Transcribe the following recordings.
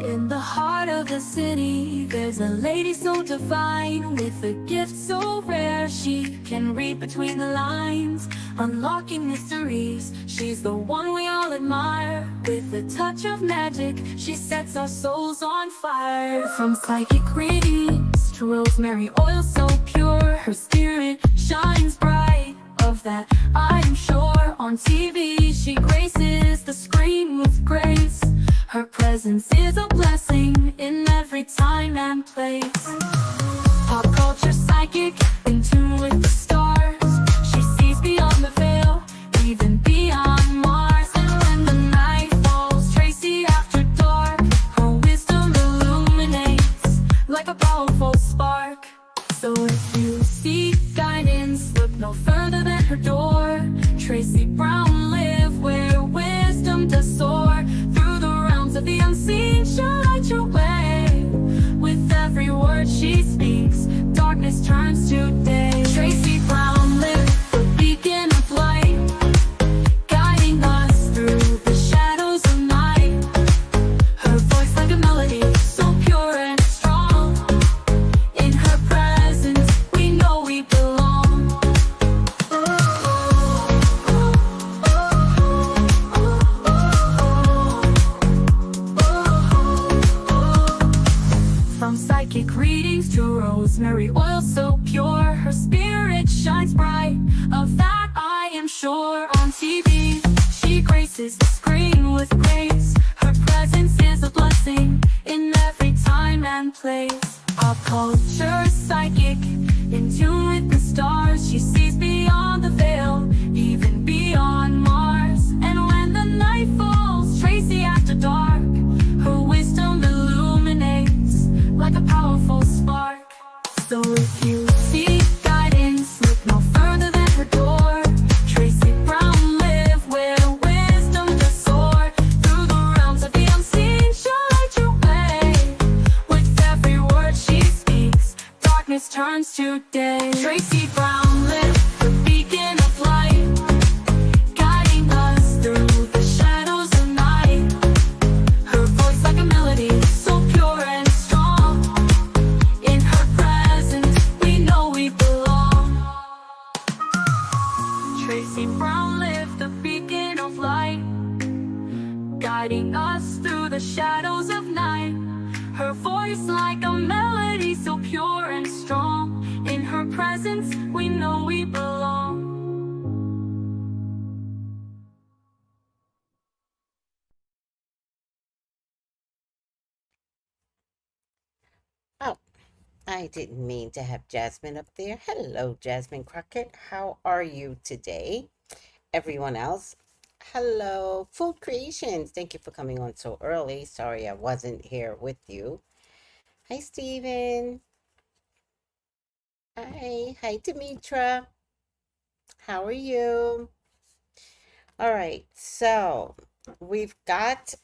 In the heart of the city, there's a lady so divine, with a gift so rare she can read between the lines, unlocking mysteries. She's the one we all admire. With a touch of magic, she sets our souls on fire. From psychic readings to rosemary oil so pure, her spirit shines bright. Of that I am sure. On TV she graces the screen with grace. Her presence is a blessing in every time and place. Pop culture psychic, in tune with the stars. She sees beyond the veil, even beyond Mars. And when the night falls, Tracy after dark, her wisdom illuminates like a powerful spark. So if you seek guidance, look no further than her door. Tracy Brown live where wisdom does soar. Through the realms of the unseen, she'll light your way. With every word she speaks, darkness turns to day. Tracy Brown live, the beacon of light, guiding us through the shadows of night. Her voice like a melody, so pure and strong. In her presence, we know we belong. From psychic readings to rosemary oil so pure, her spirit shines bright. Of that I am sure. On TV, she graces the screen with grace. Her presence is a blessing in every time and place. Pop culture psychic, in tune with the stars. She sees beyond the veil, even beyond Mars. And when the night falls, Tracy after dark, her wisdom illuminates like a powerful spark. So if you seek guidance, look no further than her door. Tracy Brown live where wisdom does soar. Through the realms of the unseen, she'll light your way. With every word she speaks, darkness turns to day. Tracy Brown live, the beacon of light, guiding us through the shadows of night. Her voice like a melody, so pure and strong. In her presence, we know we belong. Tracy Brown live, the beacon of light, guiding us through the shadows of night. Her voice like a melody, so pure and strong. In her presence, we know we belong. Oh, I didn't mean to have Jasmine up there. Hello, Jasmine Crockett. How are you today? Everyone else, hello. Food Creations, thank you for coming on so early. Sorry I wasn't here with you. Hi, Steven. Hi, Demetra. How are you? All right, so we've got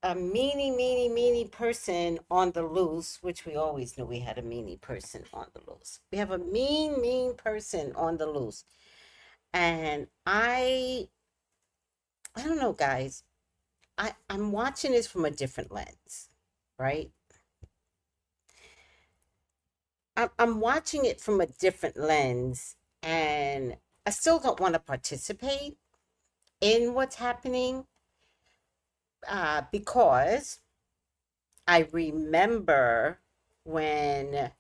a meanie person on the loose, which we always knew we had a meanie person on the loose. We have a mean person on the loose. And I don't know, guys. I'm watching this from a different lens, right? I'm watching it from a different lens, and I still don't want to participate in what's happening because I remember when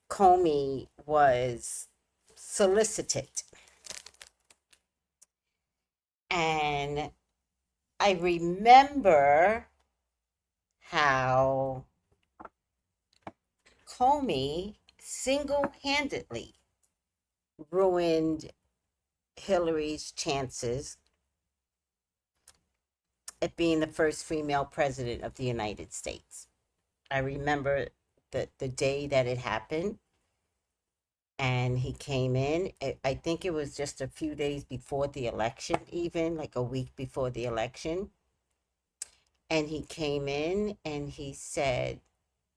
Comey was solicited, and I remember how Comey single-handedly ruined Hillary's chances at being the first female president of the United States. I remember the day that it happened, and he came in. I think it was just a few days before the election, even like a week before the election. And he came in and he said,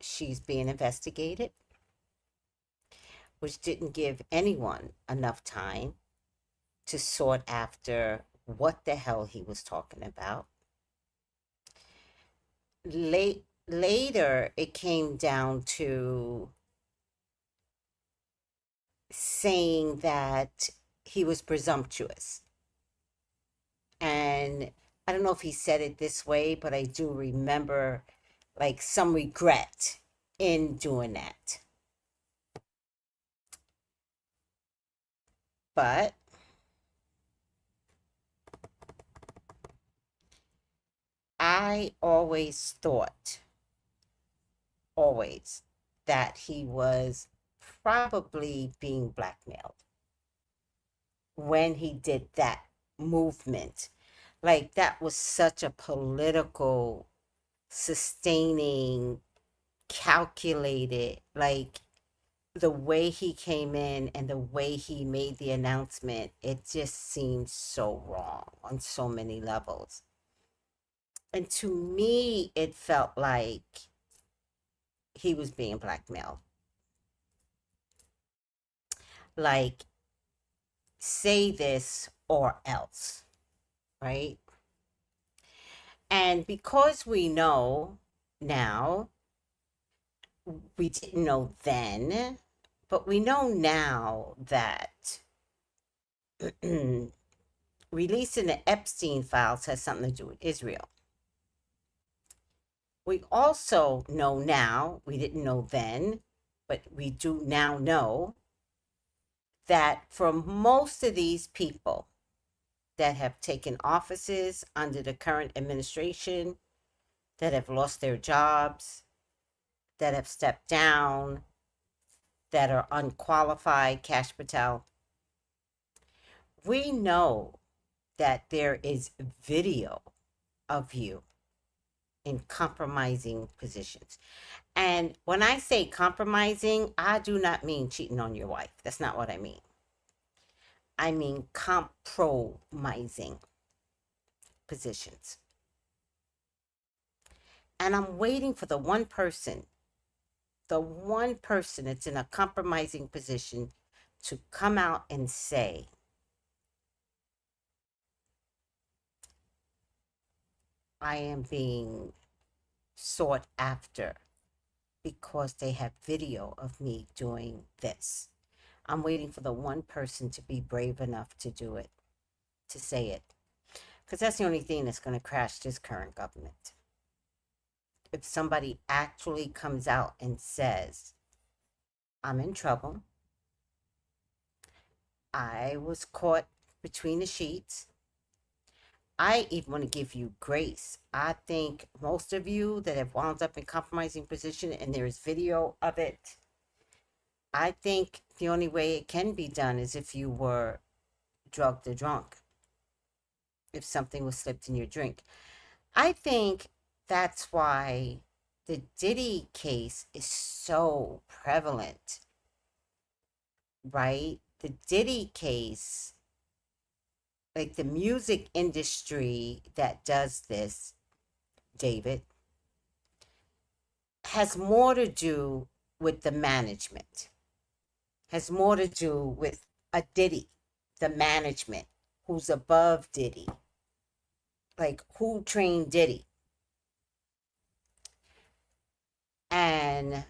she's being investigated. which didn't give anyone enough time to sort after what the hell he was talking about. Later, it came down to saying that he was presumptuous. And I don't know if he said it this way, but I do remember like some regret in doing that. But I always thought, always, that he was probably being blackmailed when he did that movement. Like, that was such a political, sustaining, calculated, like, the way he came in and the way he made the announcement, it just seemed so wrong on so many levels. And to me, it felt like he was being blackmailed. Like, say this or else, right? And because we know now, we didn't know then, but we know now that releasing the Epstein files has something to do with Israel. We also know now, we didn't know then, but we do now know that for most of these people that have taken offices under the current administration, that have lost their jobs, that have stepped down, that are unqualified, Cash Patel, we know that there is video of you in compromising positions. And when I say compromising, I do not mean cheating on your wife. That's not what I mean. I mean compromising positions. And I'm waiting for the one person that's in a compromising position to come out and say, I am being sought after because they have video of me doing this. I'm waiting for the one person to be brave enough to do it, to say it. Because that's the only thing that's going to crash this current government. If somebody actually comes out and says, I'm in trouble, I was caught between the sheets, I even want to give you grace. I think most of you that have wound up in compromising position and there is video of it, I think the only way it can be done is if you were drugged or drunk, if something was slipped in your drink. I think that's why the Diddy case is so prevalent, right? The Diddy case, like the music industry that does this, David, has more to do with the management, has more to do with a Diddy, the management, who's above Diddy, like who trained Diddy. And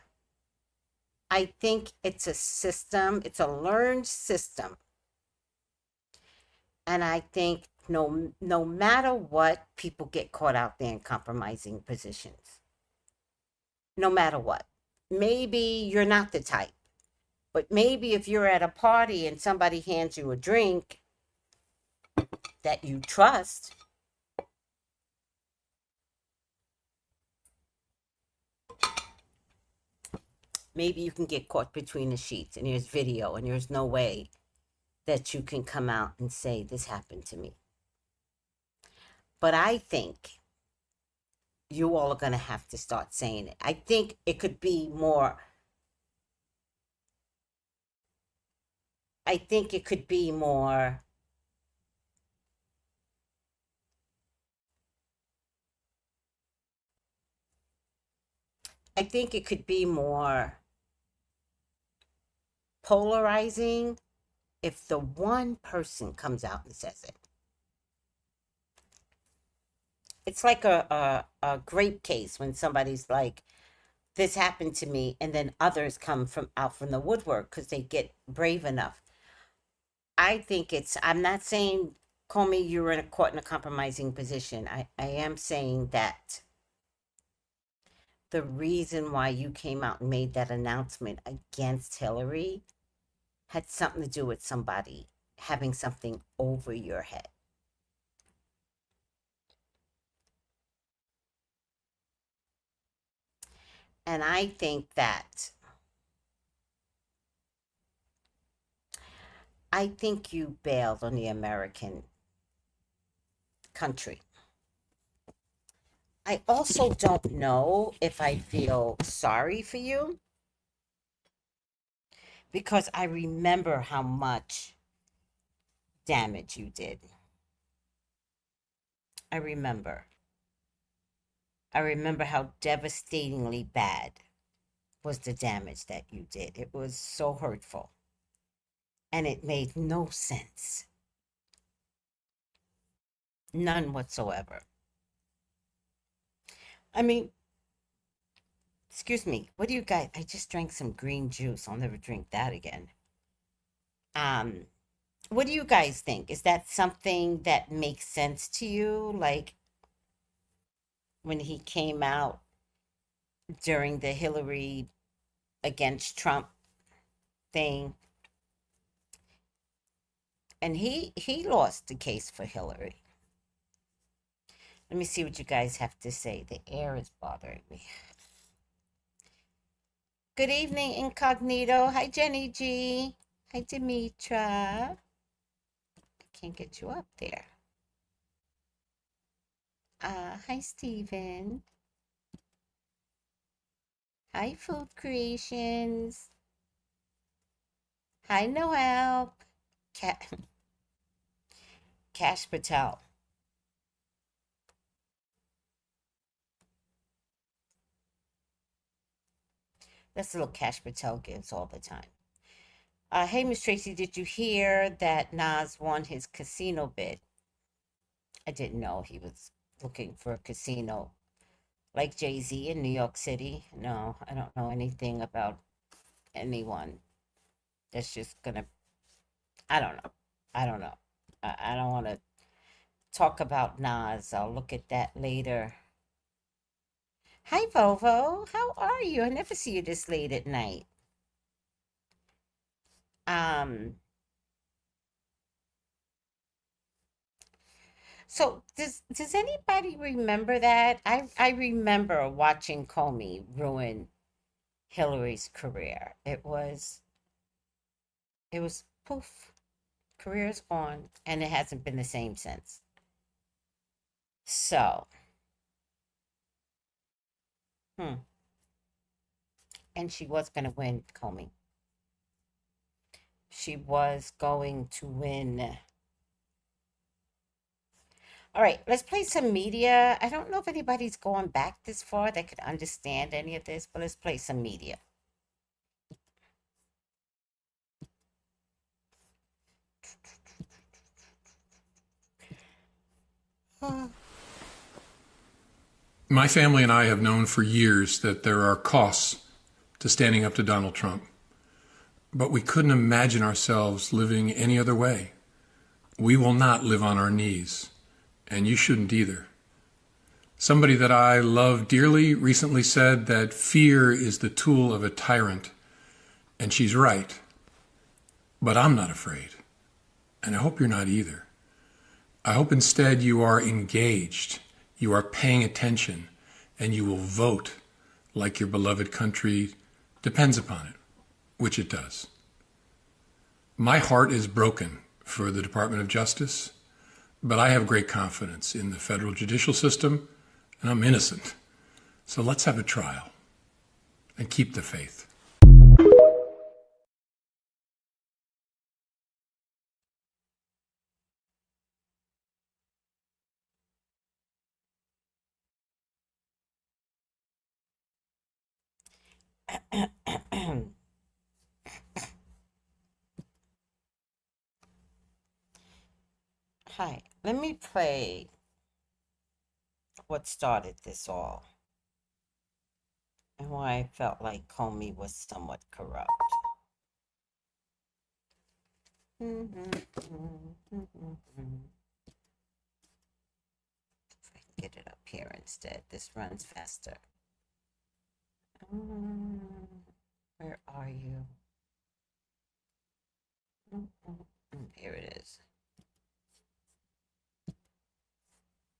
I think it's a system, it's a learned system. And I think no matter what, people get caught out there in compromising positions. No matter what. Maybe you're not the type, but maybe if you're at a party and somebody hands you a drink that you trust, maybe you can get caught between the sheets and there's video and there's no way that you can come out and say, this happened to me. But I think you all are going to have to start saying it. I think it could be more. I think it could be more. I think it could be more polarizing if the one person comes out and says it. It's like a grape case when somebody's like, this happened to me, and then others come from out from the woodwork because they get brave enough. I think I'm not saying, Comey, you were in a caught in a compromising position. I am saying that the reason why you came out and made that announcement against Hillary had something to do with somebody having something over your head. And I think you bailed on the American country. I also don't know if I feel sorry for you because I remember how much damage you did. I remember. I remember how devastatingly bad was the damage that you did. It was so hurtful. And it made no sense. None whatsoever. I mean, excuse me, what do you guys, I just drank some green juice. I'll never drink that again. Um, what do you guys think? Is that something that makes sense to you? Like when he came out during the Hillary against Trump thing, and he lost the case for Hillary. Let me see what you guys have to say. The air is bothering me. Good evening, Incognito. Hi, Jenny G. Hi, Demetra. I can't get you up there. Hi, Steven. Hi, Food Creations. Hi, Noel. Cash Patel. That's the little Cash Patel gives all the time. Hey, Miss Tracy, did you hear that Nas won his casino bid? I didn't know he was looking for a casino like Jay-Z in New York City. No, I don't know anything about anyone that's just gonna, I don't know. I don't know. I don't want to talk about Nas. I'll look at that later. Hi, Vovo. How are you? I never see you this late at night. Um, so does anybody remember that? I remember watching Comey ruin Hillary's career. It was poof, career's gone, and it hasn't been the same since. So, hmm. And she was gonna win, Comey. She was going to win. All right, let's play some media. I don't know if anybody's going back this far that could understand any of this, but let's play some media. My family and I have known for years that there are costs to standing up to Donald Trump, but we couldn't imagine ourselves living any other way. We will not live on our knees, and you shouldn't either. Somebody that I love dearly recently said that fear is the tool of a tyrant, and she's right. But I'm not afraid, and I hope you're not either. I hope instead you are engaged, you are paying attention, and you will vote like your beloved country depends upon it, which it does. My heart is broken for the Department of Justice, but I have great confidence in the federal judicial system, and I'm innocent. So let's have a trial and keep the faith. Hi, let me play what started this all and why I felt like Comey was somewhat corrupt. If I can get it up here instead, this runs faster. Where are you? Here it is.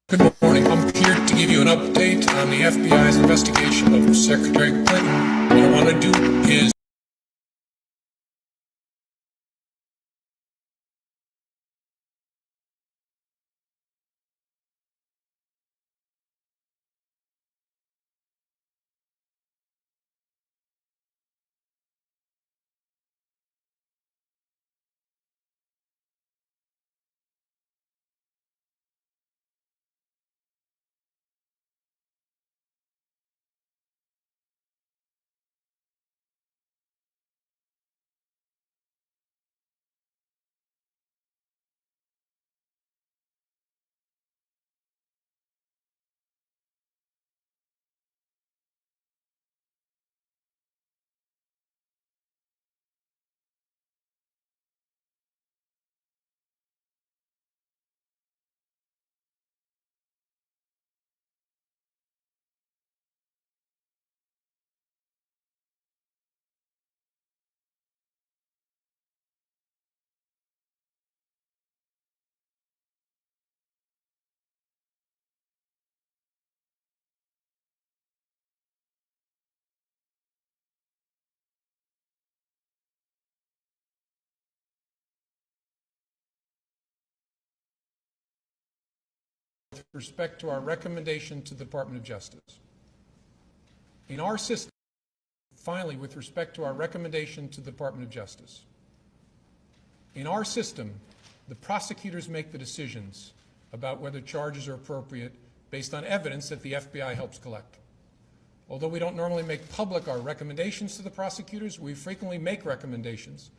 Good morning. I'm here to give you an update on the FBI's investigation of Secretary Clinton. What I want to do is with respect to our recommendation to the Department of Justice. In our system, finally, with respect to our recommendation to the Department of Justice. In our system, the prosecutors make the decisions about whether charges are appropriate based on evidence that the FBI helps collect. Although we don't normally make public our recommendations to the prosecutors, we frequently make recommendations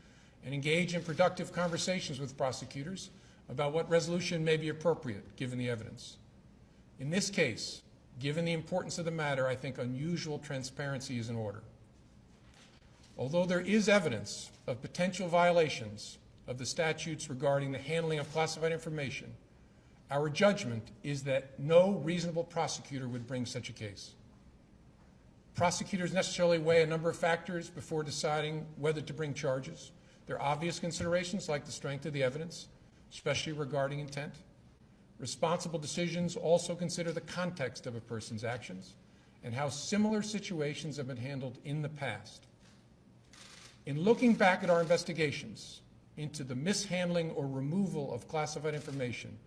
and engage in productive conversations with prosecutors about what resolution may be appropriate given the evidence. In this case, given the importance of the matter, I think unusual transparency is in order. Although there is evidence of potential violations of the statutes regarding the handling of classified information, our judgment is that no reasonable prosecutor would bring such a case. Prosecutors necessarily weigh a number of factors before deciding whether to bring charges. There are obvious considerations like the strength of the evidence, especially regarding intent. Responsible decisions also consider the context of a person's actions and how similar situations have been handled in the past. In looking back at our investigations into the mishandling or removal of classified information,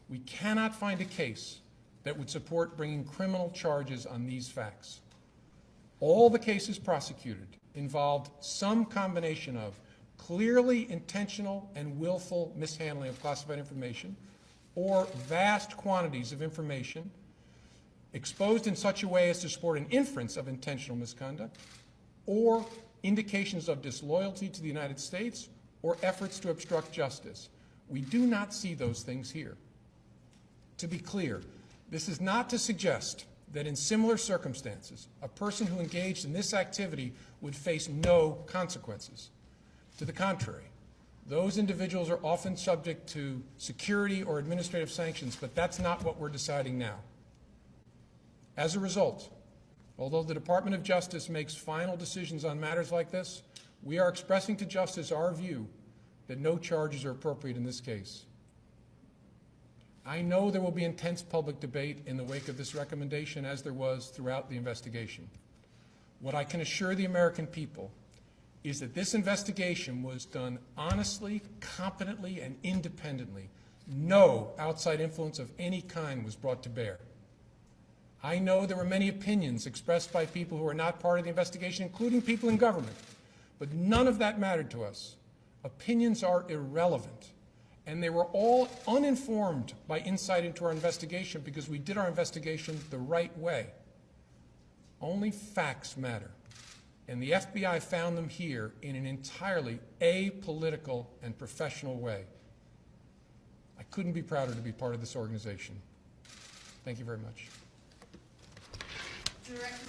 we cannot find a case that would support bringing criminal charges on these facts. All the cases prosecuted involved some combination of clearly intentional and willful mishandling of classified information or vast quantities of information exposed in such a way as to support an inference of intentional misconduct or indications of disloyalty to the United States or efforts to obstruct justice. We do not see those things here. To be clear, this is not to suggest that in similar circumstances, a person who engaged in this activity would face no consequences. To the contrary, those individuals are often subject to security or administrative sanctions, but that's not what we're deciding now. As a result, although the Department of Justice makes final decisions on matters like this, we are expressing to Justice our view that no charges are appropriate in this case. I know there will be intense public debate in the wake of this recommendation, as there was throughout the investigation. What I can assure the American people is that this investigation was done honestly, competently, and independently. No outside influence of any kind was brought to bear. I know there were many opinions expressed by people who are not part of the investigation, including people in government, but none of that mattered to us. Opinions are irrelevant, and they were all uninformed by insight into our investigation because we did our investigation the right way. Only facts matter, and the FBI found them here in an entirely apolitical and professional way. I couldn't be prouder to be part of this organization. Thank you very much. Director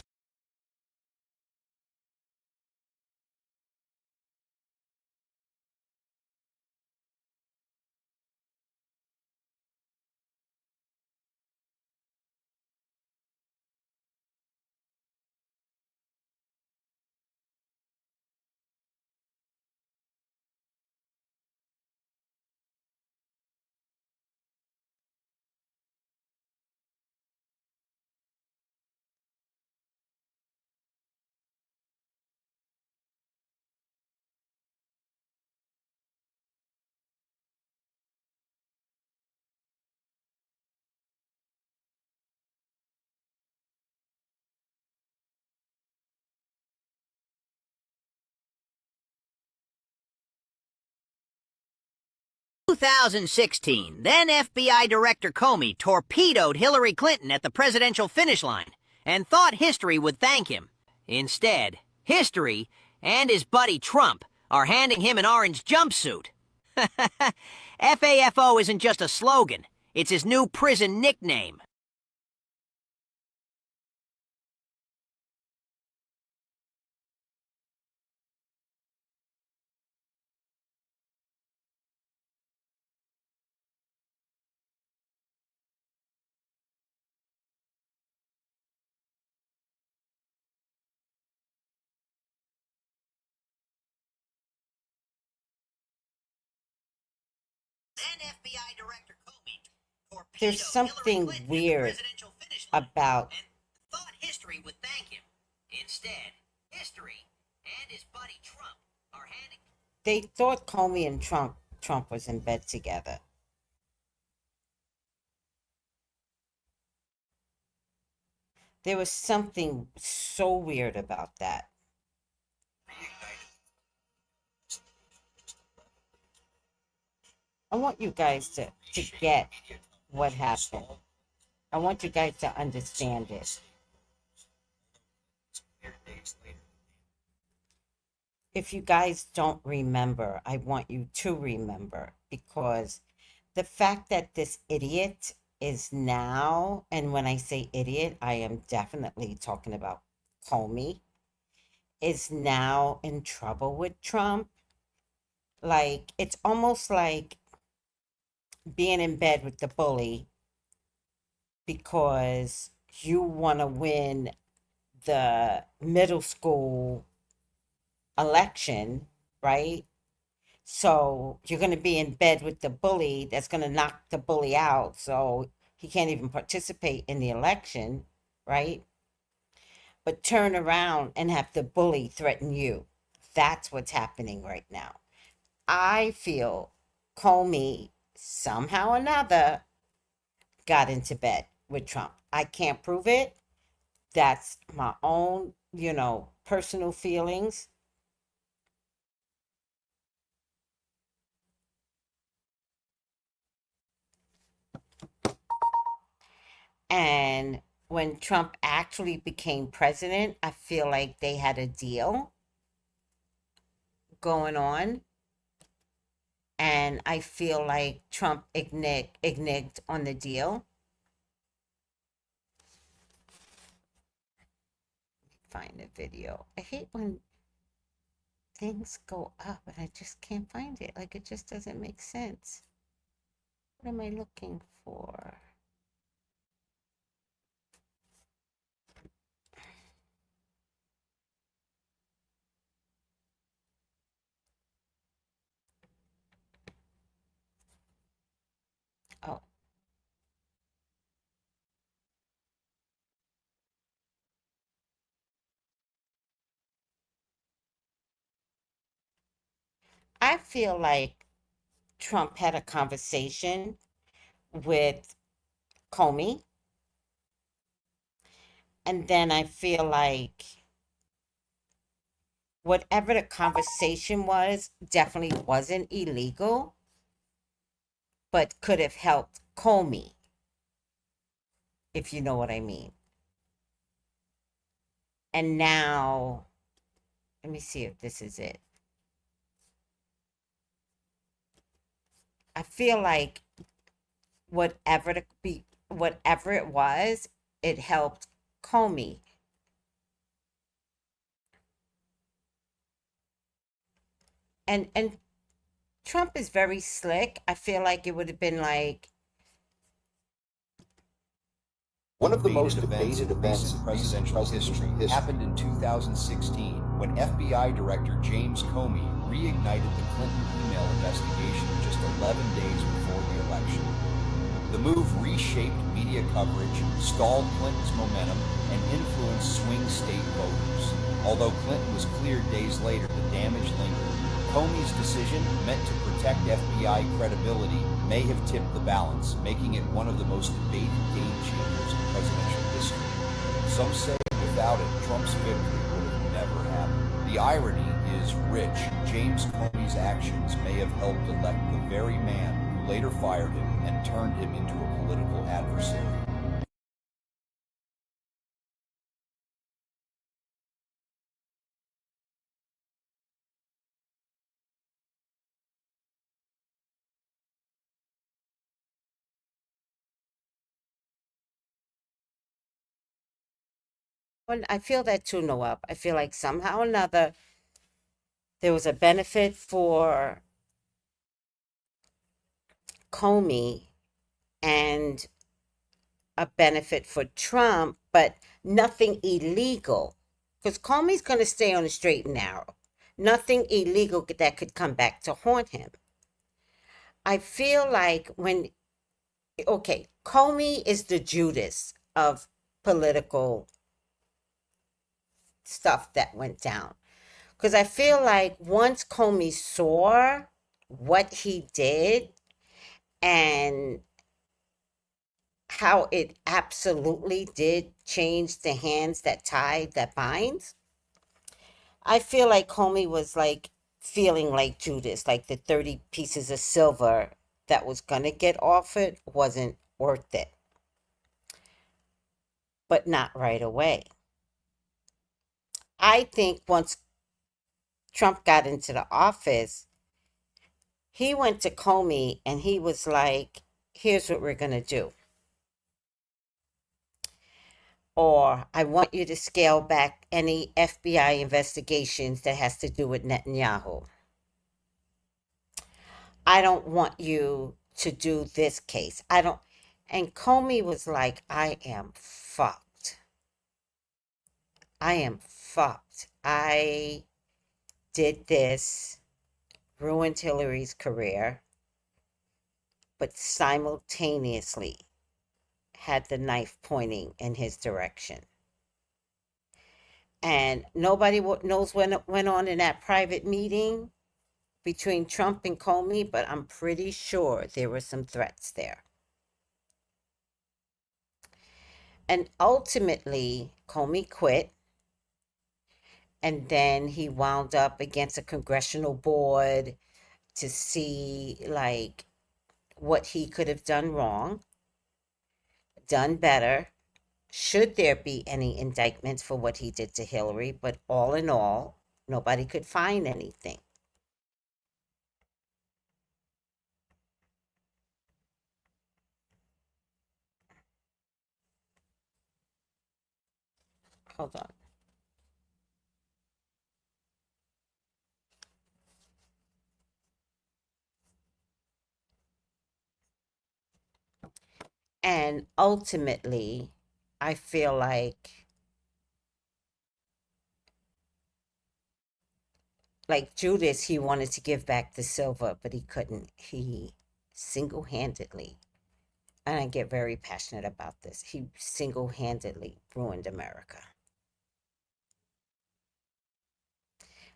2016, then FBI Director Comey torpedoed Hillary Clinton at the presidential finish line and thought history would thank him. Instead, history and his buddy Trump are handing him an orange jumpsuit. FAFO isn't just a slogan, it's his new prison nickname. Then FBI Director Comey torpedoed There's something Hillary Clinton weird at the presidential finish line about and thought history would thank him. Instead, history and his buddy Trump are handing. they thought Comey and Trump was in bed together. There was something so weird about that. I want you guys to get what happened. I want you guys to understand it. If you guys don't remember, I want you to remember, because the fact that this idiot is now, and when I say idiot, I am definitely talking about Comey, is now in trouble with Trump. Like, it's almost like being in bed with the bully because you want to win the middle school election, right? So you're going to be in bed with the bully that's going to knock the bully out, so he can't even participate in the election, right? But turn around and have the bully threaten you. That's what's happening right now. I feel Comey, somehow or another, got into bed with Trump. I can't prove it. That's my own, personal feelings. And when Trump actually became president, I feel like they had a deal going on. And I feel like Trump ignigged on the deal. Find the video. I hate when things go up and I just can't find it. Like, it just doesn't make sense. What am I looking for? Oh. I feel like Trump had a conversation with Comey. And then I feel like whatever the conversation was definitely wasn't illegal, but could have helped Comey, if you know what I mean. And now, let me see if this is it. I feel like whatever it was, it helped Comey. And Trump is very slick. I feel like it would have been like, One of the most debated events in presidential history happened in 2016 when FBI Director James Comey reignited the Clinton email investigation just 11 days before the election. The move reshaped media coverage, stalled Clinton's momentum, and influenced swing state voters. Although Clinton was cleared days later, the damage lingered. Comey's decision, meant to protect FBI credibility, may have tipped the balance, making it one of the most debated game changers in presidential history. Some say without it, Trump's victory would have never happened. The irony is rich. James Comey's actions may have helped elect the very man who later fired him and turned him into a political adversary. well, I feel that too, Noel. I feel like somehow or another there was a benefit for Comey and a benefit for Trump, but nothing illegal. Because Comey's going to stay on the straight and narrow. Nothing illegal that could come back to haunt him. I feel like okay, Comey is the Judas of political stuff that went down. Because I feel like once Comey saw what he did and how it absolutely did change the hands that tied, that binds, I feel like Comey was like feeling like Judas, like the 30 pieces of silver that was going to get offered wasn't worth it. But not right away. I think once Trump got into the office, he went to Comey and he was like, here's what we're going to do. Or I want you to scale back any FBI investigations that has to do with Netanyahu. I don't want you to do this case. I don't. And Comey was like, I am fucked. I am fucked. I did this, ruined Hillary's career, but simultaneously had the knife pointing in his direction. And nobody knows what went on in that private meeting between Trump and Comey, but I'm pretty sure there were some threats there. And ultimately, Comey quit. And then he wound up against a congressional board to see like what he could have done wrong, done better. Should there be any indictments for what he did to Hillary? But all in all, nobody could find anything. Hold on. And ultimately, I feel like Judas, he wanted to give back the silver, but he couldn't. He single-handedly, and I get very passionate about this, he single-handedly ruined America.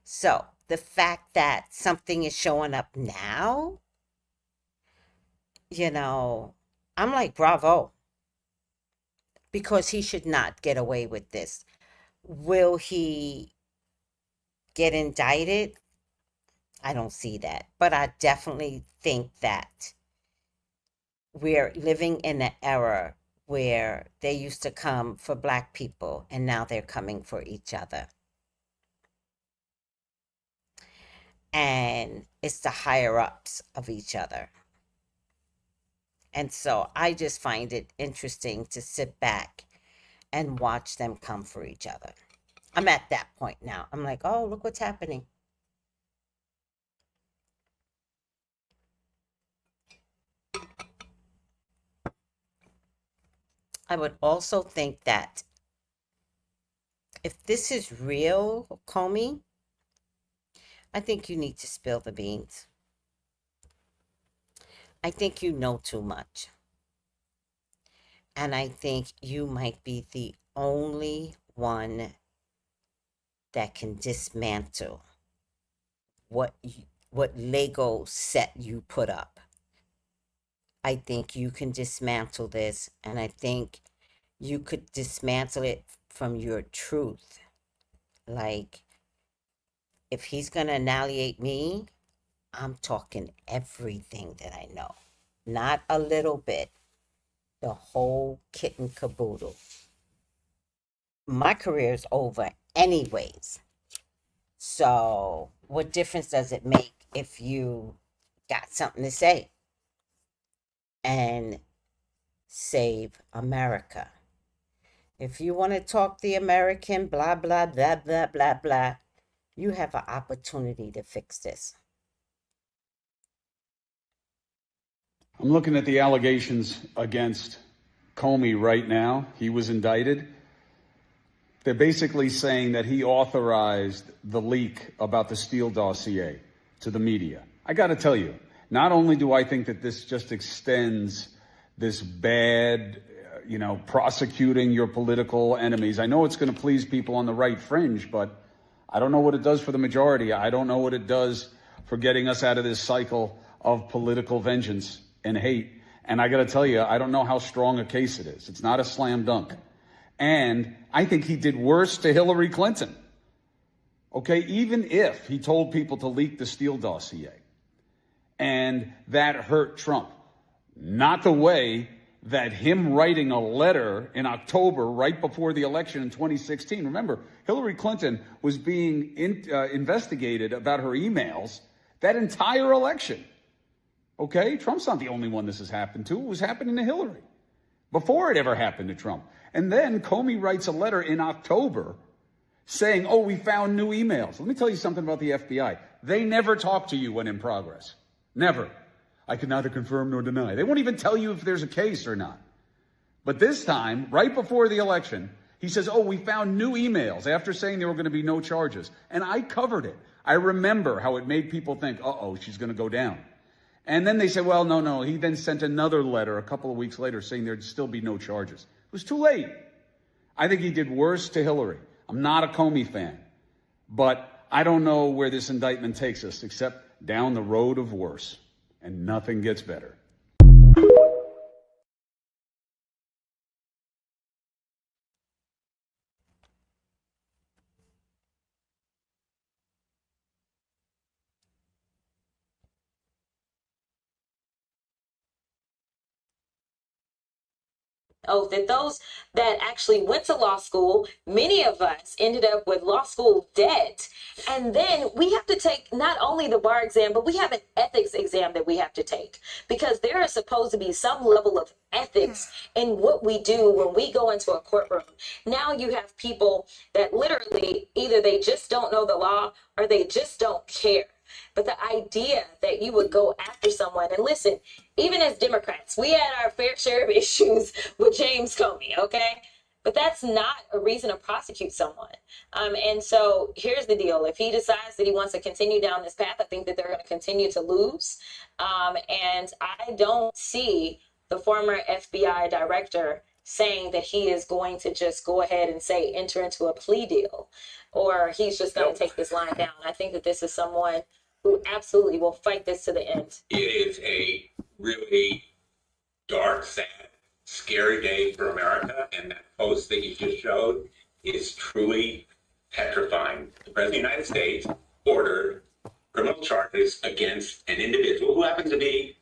So the fact that something is showing up now, I'm like, bravo, because he should not get away with this. Will he get indicted? I don't see that. But I definitely think that we're living in an era where they used to come for Black people and now they're coming for each other. And it's the higher ups of each other. And so I just find it interesting to sit back and watch them come for each other. I'm at that point now. I'm like, oh, look what's happening. I would also think that if this is real, Comey, I think you need to spill the beans. I think you know too much. And I think you might be the only one that can dismantle what Lego set you put up. I think you can dismantle this, and I think you could dismantle it from your truth. Like, if he's going to annihilate me, I'm talking everything that I know. Not a little bit. The whole kit and caboodle. My career's over anyways. So what difference does it make if you got something to say? And save America. If you want to talk the American blah, blah, blah, blah, blah, blah, you have an opportunity to fix this. I'm looking at the allegations against Comey right now. He was indicted. They're basically saying that he authorized the leak about the Steele dossier to the media. I got to tell you, not only do I think that this just extends this bad, prosecuting your political enemies. I know it's going to please people on the right fringe, but I don't know what it does for the majority. I don't know what it does for getting us out of this cycle of political vengeance and hate. And I got to tell you, I don't know how strong a case it is. It's not a slam dunk. And I think he did worse to Hillary Clinton. Okay, even if he told people to leak the Steele dossier and that hurt Trump, not the way that him writing a letter in October right before the election in 2016. Remember, Hillary Clinton was being investigated about her emails that entire election. Okay, Trump's not the only one this has happened to. It was happening to Hillary before it ever happened to Trump. And then Comey writes a letter in October saying, oh, we found new emails. Let me tell you something about the FBI. They never talk to you when in progress. Never. I can neither confirm nor deny. They won't even tell you if there's a case or not. But this time, right before the election, he says, oh, we found new emails after saying there were going to be no charges. And I covered it. I remember how it made people think, uh-oh, she's going to go down. And then they said, well, no. He then sent another letter a couple of weeks later saying there'd still be no charges. It was too late. I think he did worse to Hillary. I'm not a Comey fan, but I don't know where this indictment takes us except down the road of worse, and nothing gets better. Oh, that those that actually went to law school, many of us ended up with law school debt. And then we have to take not only the bar exam, but we have an ethics exam that we have to take, because there is supposed to be some level of ethics in what we do when we go into a courtroom. Now you have people that literally either they just don't know the law or they just don't care. But the idea that you would go after someone, and listen, even as Democrats, we had our fair share of issues with James Comey, okay? But that's not a reason to prosecute someone. And so here's the deal. If he decides that he wants to continue down this path, I think that they're going to continue to lose. And I don't see the former FBI director saying that he is going to just go ahead and say enter into a plea deal, or he's just going to take this line down. I think that this is someone who absolutely will fight this to the end. It is a really dark, sad, scary day for America, and that post that you just showed is truly petrifying. The President of the United States ordered criminal charges against an individual who happens to be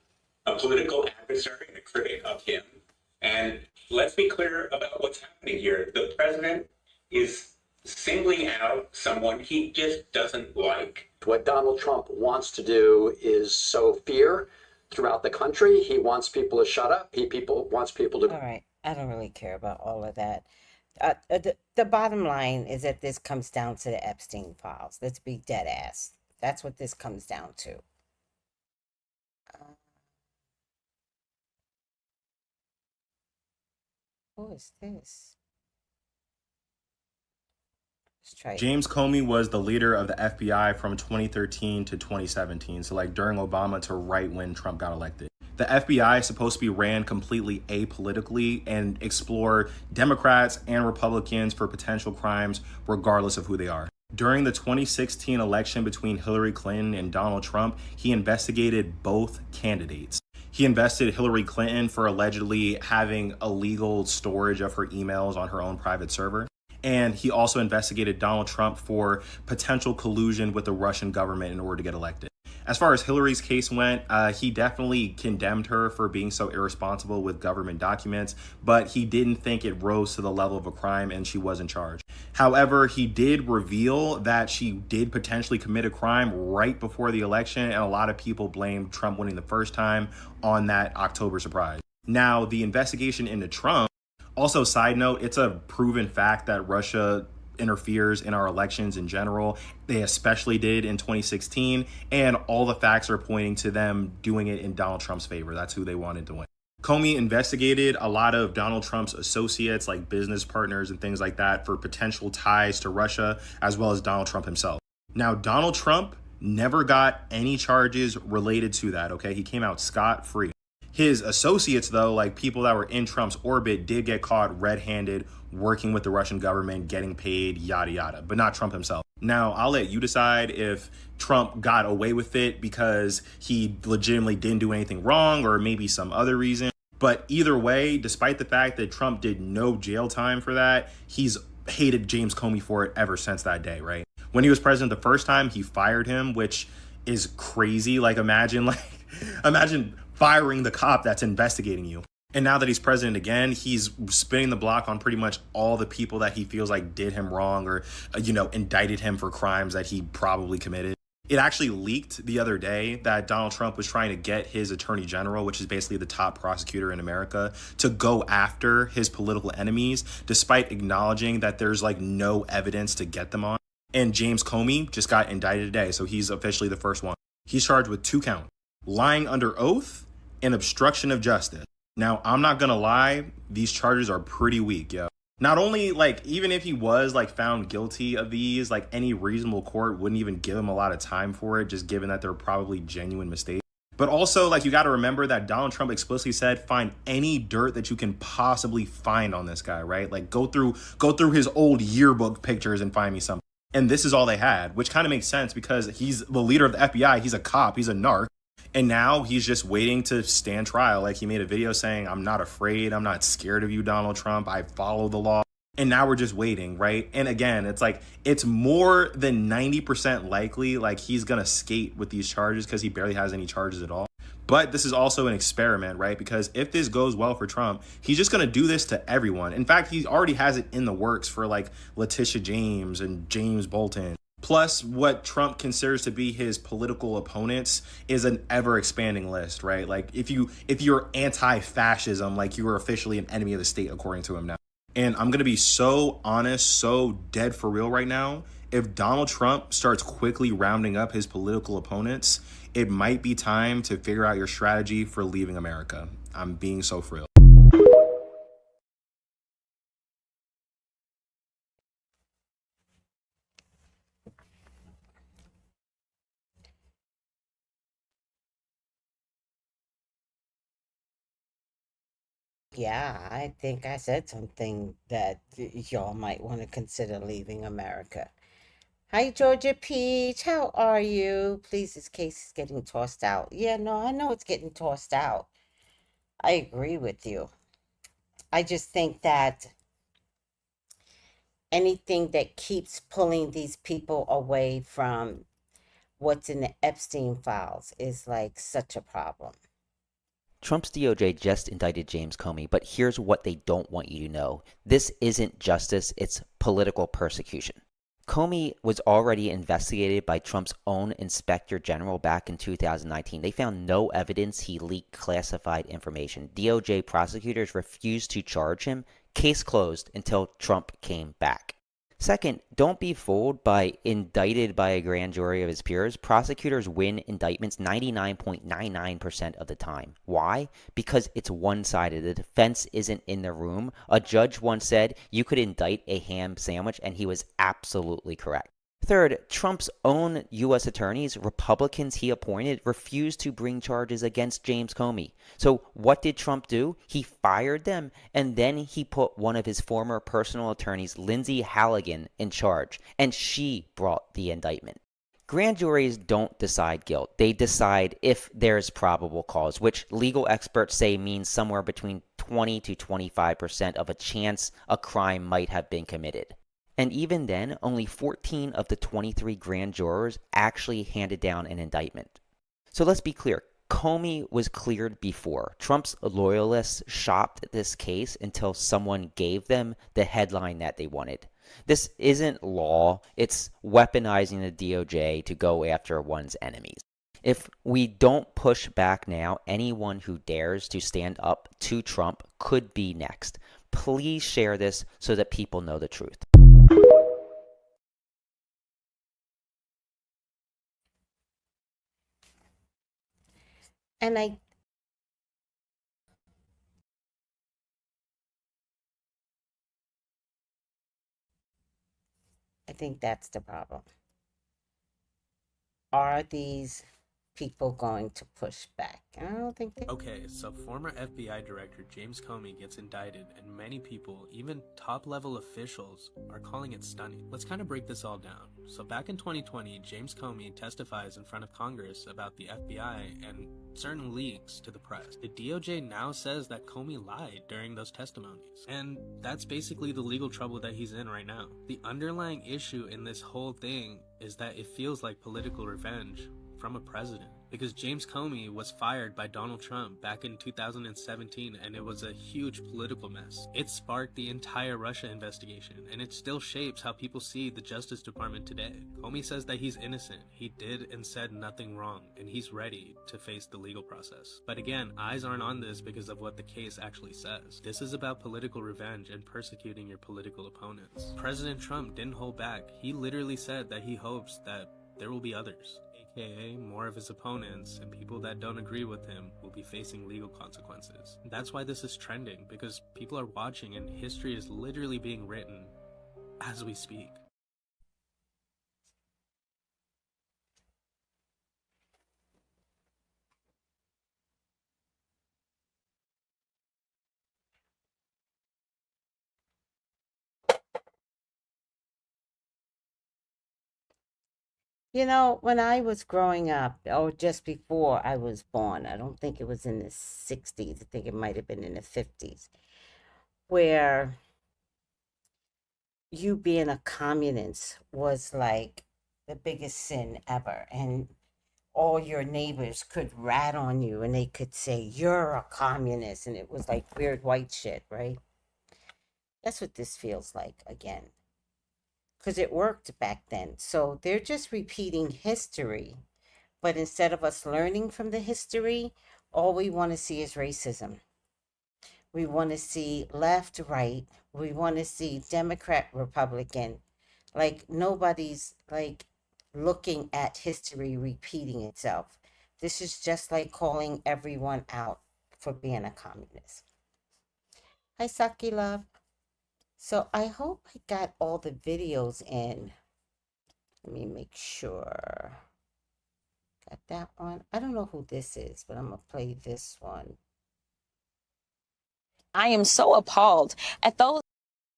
a political adversary and a critic of him. And let's be clear about what's happening here. The president is singling out someone he just doesn't like. What Donald Trump wants to do is sow fear, throughout the country. He wants people to shut up. He wants people to. All right. I don't really care about all of that. The bottom line is that this comes down to the Epstein files. Let's be dead ass. That's what this comes down to. Who is this? Let's try it. James Comey was the leader of the FBI from 2013 to 2017. So like during Obama to right when Trump got elected. The FBI is supposed to be ran completely apolitically and explore Democrats and Republicans for potential crimes regardless of who they are. During the 2016 election between Hillary Clinton and Donald Trump, he investigated both candidates. He invested Hillary Clinton for allegedly having illegal storage of her emails on her own private server. And he also investigated Donald Trump for potential collusion with the Russian government in order to get elected. As far as Hillary's case went, he definitely condemned her for being so irresponsible with government documents, but he didn't think it rose to the level of a crime and she was in charge. However, he did reveal that she did potentially commit a crime right before the election, and a lot of people blamed Trump winning the first time on that October surprise. Now, the investigation into Trump, also side note, it's a proven fact that Russia interferes in our elections in general. They especially did in 2016, and all the facts are pointing to them doing it in Donald Trump's favor. That's who they wanted to win. Comey investigated a lot of Donald Trump's associates, like business partners and things like that, for potential ties to Russia, as well as Donald Trump himself. Now, Donald Trump never got any charges related to that, okay? He came out scot-free. His associates, though, like people that were in Trump's orbit, did get caught red-handed working with the Russian government, getting paid, yada, yada, but not Trump himself. Now, I'll let you decide if Trump got away with it because he legitimately didn't do anything wrong or maybe some other reason. But either way, despite the fact that Trump did no jail time for that, he's hated James Comey for it ever since that day, right? When he was president the first time, he fired him, which is crazy. Imagine firing the cop that's investigating you. And now that he's president again, he's spinning the block on pretty much all the people that he feels like did him wrong or, indicted him for crimes that he probably committed. It actually leaked the other day that Donald Trump was trying to get his attorney general, which is basically the top prosecutor in America, to go after his political enemies, despite acknowledging that there's no evidence to get them on. And James Comey just got indicted today, so he's officially the first one. He's charged with 2 counts, lying under oath and obstruction of justice. Now, I'm not gonna lie, these charges are pretty weak, yo. Not only, even if he was, found guilty of these, any reasonable court wouldn't even give him a lot of time for it, just given that they're probably genuine mistakes. But also, you gotta remember that Donald Trump explicitly said, find any dirt that you can possibly find on this guy, right? Go through his old yearbook pictures and find me something. And this is all they had, which kind of makes sense because he's the leader of the FBI, he's a cop, he's a narc. And now he's just waiting to stand trial. He made a video saying, I'm not afraid. I'm not scared of you, Donald Trump. I follow the law. And now we're just waiting, right? And again, it's more than 90% likely he's going to skate with these charges because he barely has any charges at all. But this is also an experiment, right? Because if this goes well for Trump, he's just going to do this to everyone. In fact, he already has it in the works for Letitia James and James Bolton. Plus, what Trump considers to be his political opponents is an ever-expanding list, right? If you're anti-fascism, you are officially an enemy of the state, according to him now. And I'm going to be so honest, so dead for real right now. If Donald Trump starts quickly rounding up his political opponents, it might be time to figure out your strategy for leaving America. I'm being so for real. Yeah, I think I said something that y'all might want to consider leaving America. Hi, Georgia Peach. How are you? Please, this case is getting tossed out. Yeah, no, I know it's getting tossed out. I agree with you. I just think that anything that keeps pulling these people away from what's in the Epstein files is such a problem. Trump's DOJ just indicted James Comey, but here's what they don't want you to know. This isn't justice, it's political persecution. Comey was already investigated by Trump's own Inspector General back in 2019. They found no evidence he leaked classified information. DOJ prosecutors refused to charge him. Case closed until Trump came back. Second, don't be fooled by indicted by a grand jury of his peers. Prosecutors win indictments 99.99% of the time. Why? Because it's one-sided. The defense isn't in the room. A judge once said you could indict a ham sandwich, and he was absolutely correct. Third, Trump's own U.S. attorneys, Republicans he appointed, refused to bring charges against James Comey. So what did Trump do? He fired them, and then he put one of his former personal attorneys, Lindsay Halligan, in charge, and she brought the indictment. Grand juries don't decide guilt. They decide if there's probable cause, which legal experts say means somewhere between 20 to 25% of a chance a crime might have been committed. And even then, only 14 of the 23 grand jurors actually handed down an indictment. So let's be clear. Comey was cleared before. Trump's loyalists shopped this case until someone gave them the headline that they wanted. This isn't law. It's weaponizing the DOJ to go after one's enemies. If we don't push back now, anyone who dares to stand up to Trump could be next. Please share this so that people know the truth. And I think that's the problem. Are these people going to push back? I don't think they... Okay, so former FBI Director James Comey gets indicted, and many people, even top-level officials, are calling it stunning. Let's kind of break this all down. So back in 2020, James Comey testifies in front of Congress about the FBI and certain leaks to the press. The DOJ now says that Comey lied during those testimonies, and that's basically the legal trouble that he's in right now. The underlying issue in this whole thing is that it feels like political revenge from a president, because James Comey was fired by Donald Trump back in 2017, and it was a huge political mess. It sparked the entire Russia investigation, and it still shapes how people see the Justice Department today. Comey says that he's innocent. He did and said nothing wrong, and he's ready to face the legal process. But again, eyes aren't on this because of what the case actually says. This is about political revenge and persecuting your political opponents. President Trump didn't hold back. He literally said that he hopes that there will be others, aka more of his opponents, and people that don't agree with him will be facing legal consequences. That's why this is trending, because people are watching and history is literally being written as we speak. You know, when I was growing up, or just before I was born, I don't think it was in the 60s, I think it might have been in the 50s, where you being a communist was like the biggest sin ever. And all your neighbors could rat on you and they could say, you're a communist. And it was like weird white shit, right? That's what this feels like again. Because it worked back then. So they're just repeating history. But instead of us learning from the history, all we want to see is racism. We want to see left, right. We want to see Democrat, Republican. Like nobody's like looking at history repeating itself. This is just like calling everyone out for being a communist. Hi, Saki love. So I hope I got all the videos in. Let me make sure. Got that one. I don't know who this is, but I'm going to play this one. I am so appalled at those.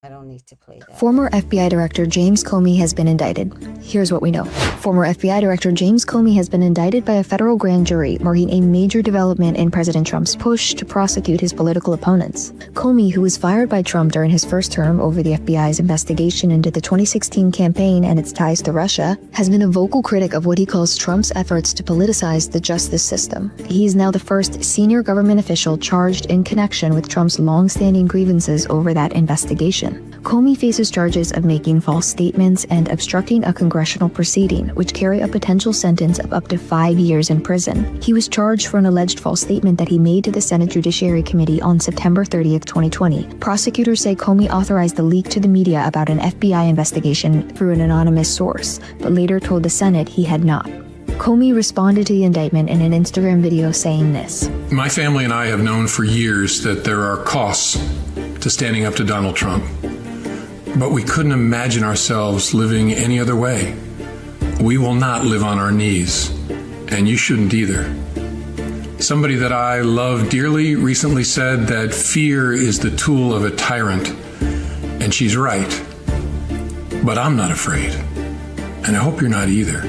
I don't need to play that. Former FBI Director James Comey has been indicted. Here's what we know. Former FBI Director James Comey has been indicted by a federal grand jury, marking a major development in President Trump's push to prosecute his political opponents. Comey, who was fired by Trump during his first term over the FBI's investigation into the 2016 campaign and its ties to Russia, has been a vocal critic of what he calls Trump's efforts to politicize the justice system. He is now the first senior government official charged in connection with Trump's long-standing grievances over that investigation. investigation. Comey faces charges of making false statements and obstructing a congressional proceeding, which carry a potential sentence of up to 5 years in prison. He was charged for an alleged false statement that he made to the Senate Judiciary Committee on September 30th, 2020. Prosecutors say Comey authorized the leak to the media about an FBI investigation through an anonymous source, but later told the Senate he had not. Comey responded to the indictment in an Instagram video saying this. My family and I have known for years that there are costs to standing up to Donald Trump, but we couldn't imagine ourselves living any other way. We will not live on our knees, and you shouldn't either. Somebody that I love dearly recently said that fear is the tool of a tyrant, and she's right. But I'm not afraid, and I hope you're not either.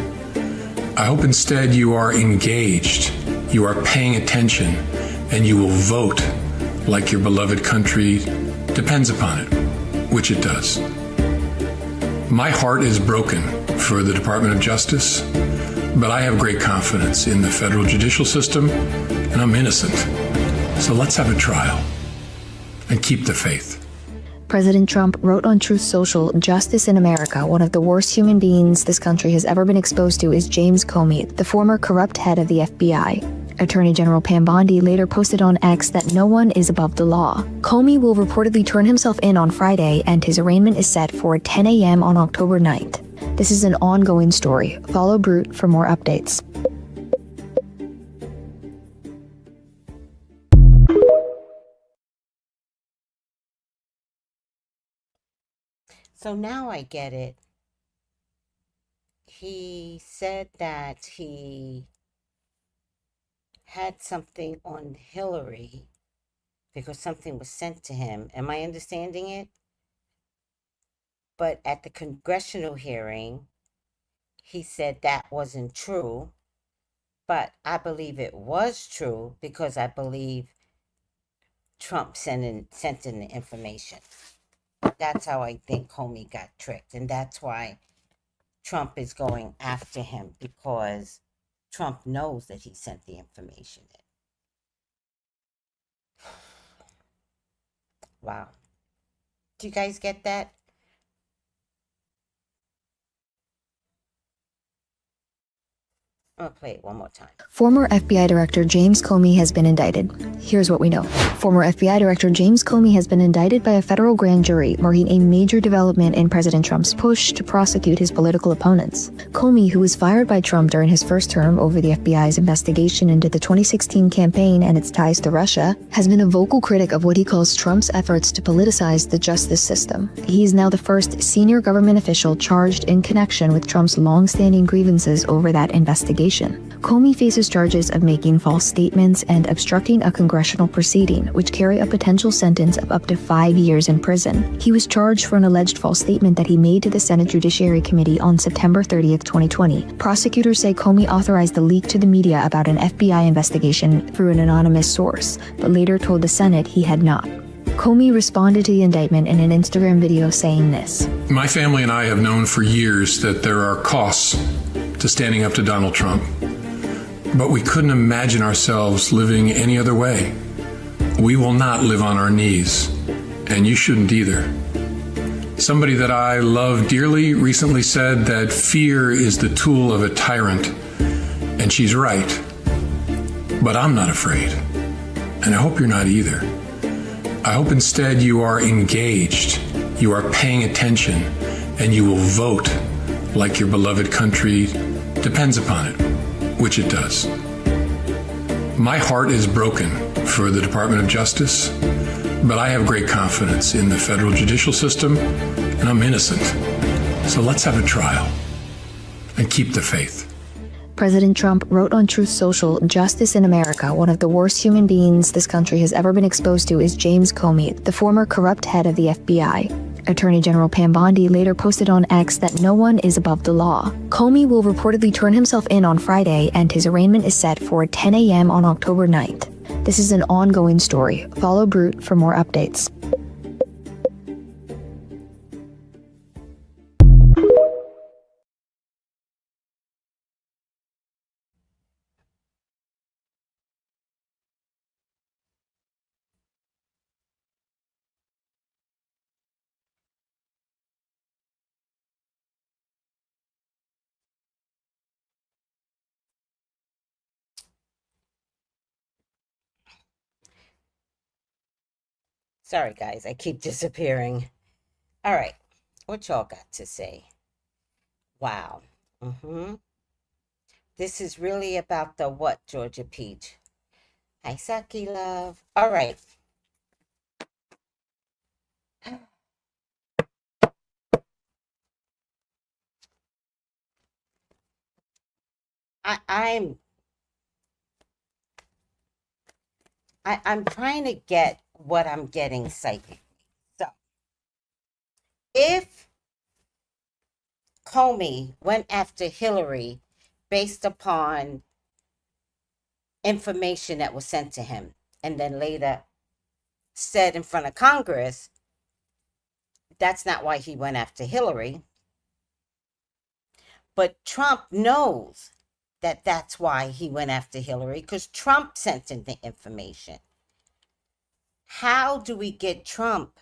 I hope instead you are engaged, you are paying attention, and you will vote like your beloved country depends upon it, which it does. My heart is broken for the Department of Justice, but I have great confidence in the federal judicial system, and I'm innocent. So let's have a trial and keep the faith. President Trump wrote on Truth Social, "Justice in America, one of the worst human beings this country has ever been exposed to is James Comey, the former corrupt head of the FBI." Attorney General Pam Bondi later posted on X that no one is above the law. Comey will reportedly turn himself in on Friday, and his arraignment is set for 10 a.m. on October 9th. This is an ongoing story. Follow Brute for more updates. So now I get it. He said that he had something on Hillary because something was sent to him. Am I understanding it? But at the congressional hearing, he said that wasn't true. But I believe it was true because I believe Trump sent in the information. That's how I think Comey got tricked. And that's why Trump is going after him, because Trump knows that he sent the information in. Wow. Do you guys get that? I'm going to play it one more time. Former FBI Director James Comey has been indicted. Here's what we know. Former FBI Director James Comey has been indicted by a federal grand jury, marking a major development in President Trump's push to prosecute his political opponents. Comey, who was fired by Trump during his first term over the FBI's investigation into the 2016 campaign and its ties to Russia, has been a vocal critic of what he calls Trump's efforts to politicize the justice system. He is now the first senior government official charged in connection with Trump's long-standing grievances over that investigation. Comey faces charges of making false statements and obstructing a congressional proceeding, which carry a potential sentence of up to 5 years in prison. He was charged for an alleged false statement that he made to the Senate Judiciary Committee on September 30th, 2020. Prosecutors say Comey authorized the leak to the media about an FBI investigation through an anonymous source, but later told the Senate he had not. Comey responded to the indictment in an Instagram video saying this. My family and I have known for years that there are costs to standing up to Donald Trump, but we couldn't imagine ourselves living any other way. We will not live on our knees, and you shouldn't either. Somebody that I love dearly recently said that fear is the tool of a tyrant, and she's right. But I'm not afraid, and I hope you're not either. I hope instead you are engaged, you are paying attention, and you will vote like your beloved country depends upon it, which it does. My heart is broken for the Department of Justice, but I have great confidence in the federal judicial system, and I'm innocent. So let's have a trial and keep the faith. President Trump wrote on Truth Social, "Justice in America, one of the worst human beings this country has ever been exposed to is James Comey, the former corrupt head of the FBI." Attorney General Pam Bondi later posted on X that no one is above the law. Comey will reportedly turn himself in on Friday, and his arraignment is set for 10 a.m. on October 9th. This is an ongoing story. Follow Brute for more updates. Sorry, guys, I keep disappearing. All right, what y'all got to say? Wow. This is really about the what, Georgia Peach? Hi, Saki love. All right. I'm I'm trying to get what I'm getting psychic. So if Comey went after Hillary based upon information that was sent to him and then later said in front of Congress, that's not why he went after Hillary. But Trump knows that that's why he went after Hillary, because Trump sent in the information. How do we get Trump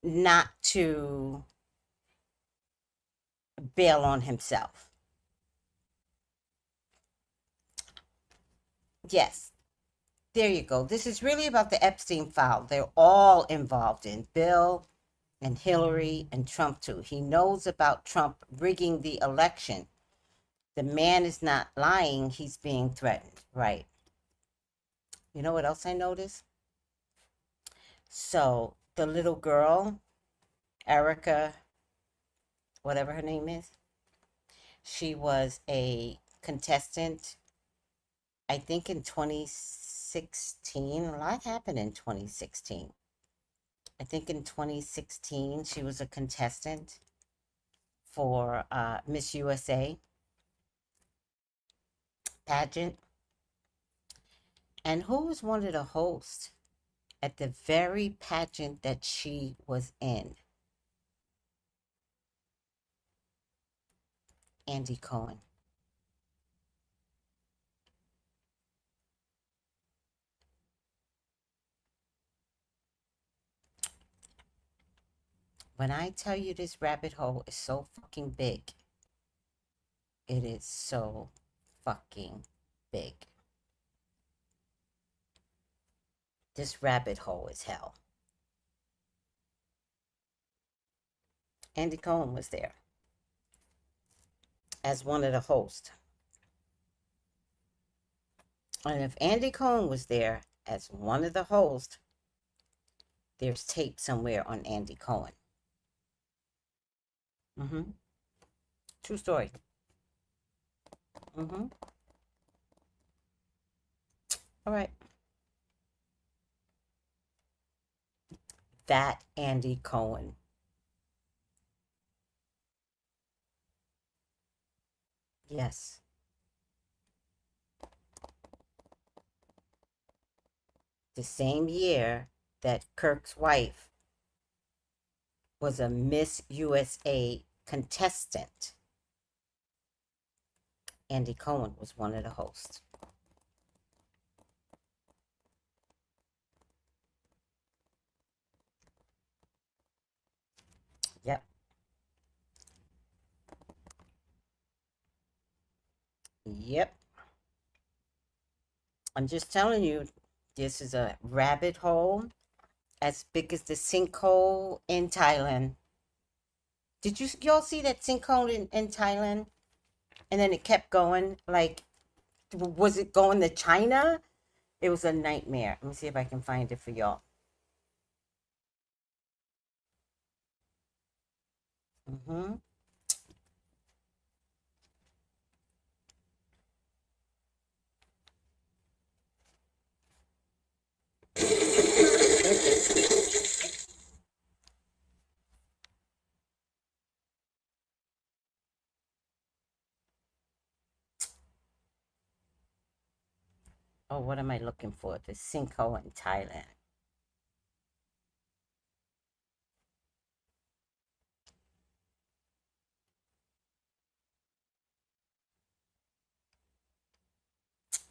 not to bail on himself? Yes, there you go. This is really about the Epstein file. They're all involved in Bill and Hillary and Trump too. He knows about Trump rigging the election. The man is not lying. He's being threatened, right? You know what else I noticed? So the little girl, Erica, whatever her name is, she was a contestant, I think in 2016. A lot happened in 2016. I think in 2016, she was a contestant for Miss USA pageant. And who was one of the hosts at the very pageant that she was in? Andy Cohen. When I tell you this rabbit hole is so fucking big, it is so fucking big. This rabbit hole is hell. Andy Cohen was there as one of the hosts. And if Andy Cohen was there as one of the hosts, there's tape somewhere on Andy Cohen. True story. All right. That Andy Cohen. Yes. The same year that Kirk's wife was a Miss USA contestant, Andy Cohen was one of the hosts. Yep. Yep. I'm just telling you, this is a rabbit hole as big as the sinkhole in Thailand. Did y'all see that sinkhole in Thailand? And then it kept going. Like, was it going to China? It was a nightmare. Let me see if I can find it for y'all. Oh, what am I looking for? The sinkhole in Thailand.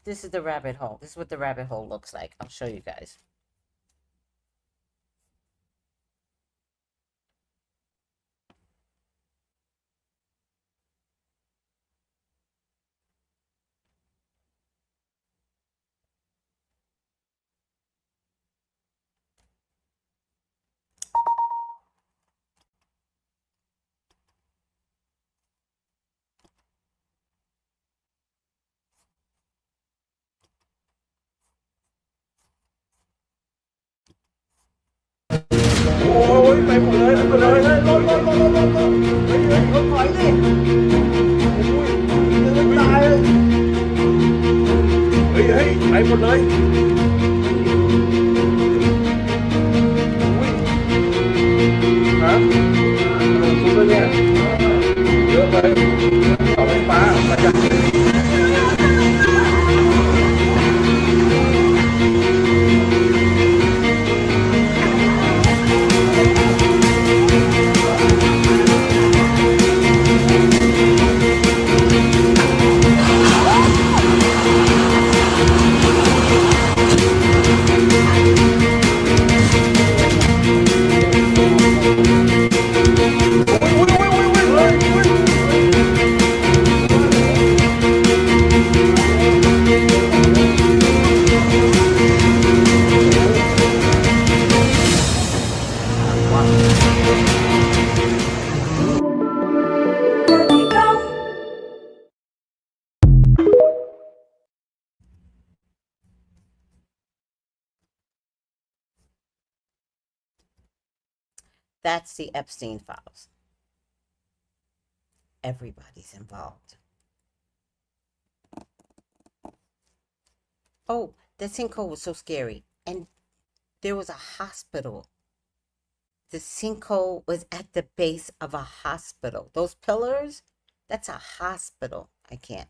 This is the rabbit hole. This is what the rabbit hole looks like. I'll show you guys. ยไปหมดเลยไปเลยรถเฮ้ยรถถอยดิโอ้ยยังไม่ตายเลยเฮ้ยไปหมดเลยฮะสุดเลยเนี่ยเยอะไปเอาไฟฟ้ามาจากThat's the Epstein files. Everybody's involved. Oh, that sinkhole was so scary. And there was a hospital. The sinkhole was at the base of a hospital. Those pillars, that's a hospital. I can't.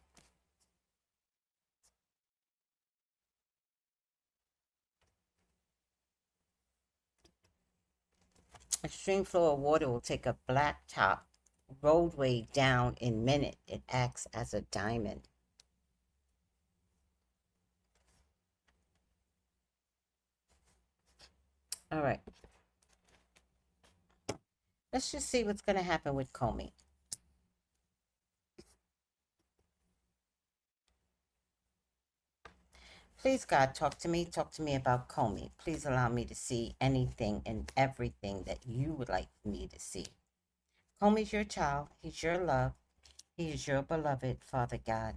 Extreme flow of water will take a blacktop roadway down in minute. It acts as a diamond. All right. Let's just see what's going to happen with Comey. Please, God, talk to me. Talk to me about Comey. Please allow me to see anything and everything that you would like me to see. Comey's your child. He's your love. He is your beloved, Father God.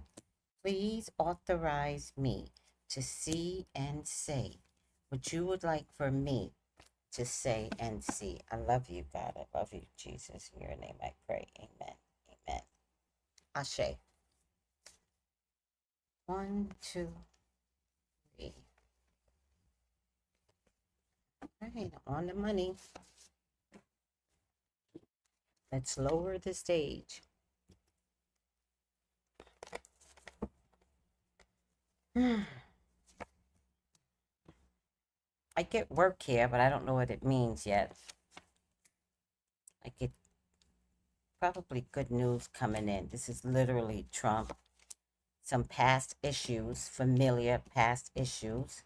Please authorize me to see and say what you would like for me to say and see. I love you, God. I love you, Jesus. In your name I pray. Amen. Amen. Ashe. 1, 2, 3. All right, on the money. Let's lower the stage. I get work here, but I don't know what it means yet. I get probably good news coming in. This is literally Trump. Some past issues, familiar past issues.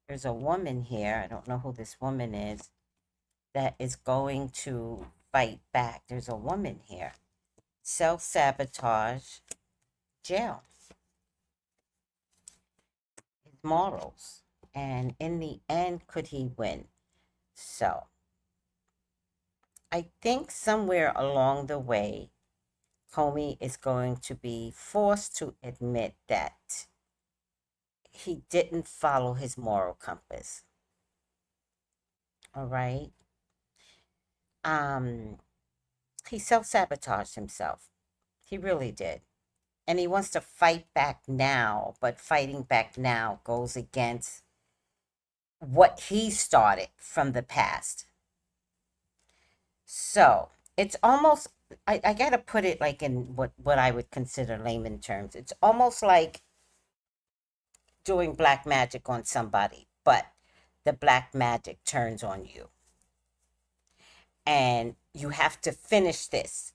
There's a woman here, I don't know who this woman is, that is going to fight back. There's a woman here. Self-sabotage, jail. His morals. And in the end, could he win? So, I think somewhere along the way, Comey is going to be forced to admit that he didn't follow his moral compass. All right? He self-sabotaged himself. He really did. And he wants to fight back now, but fighting back now goes against what he started from the past. So, it's almost, I got to put it like in what I would consider layman terms. It's almost like doing black magic on somebody, but the black magic turns on you. And you have to finish this,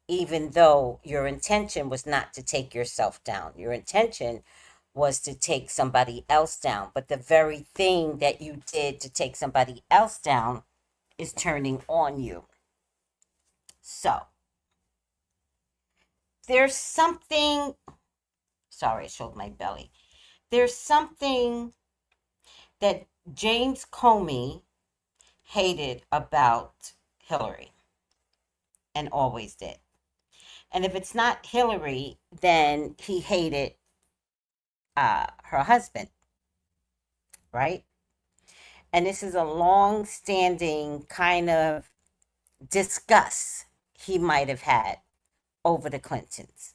even though your intention was not to take yourself down. Your intention was to take somebody else down. But the very thing that you did to take somebody else down is turning on you. So, there's something, sorry, I showed my belly. There's something that James Comey hated about Hillary and always did. And if it's not Hillary, then he hated her husband, right? And this is a long-standing kind of disgust he might have had over the Clintons.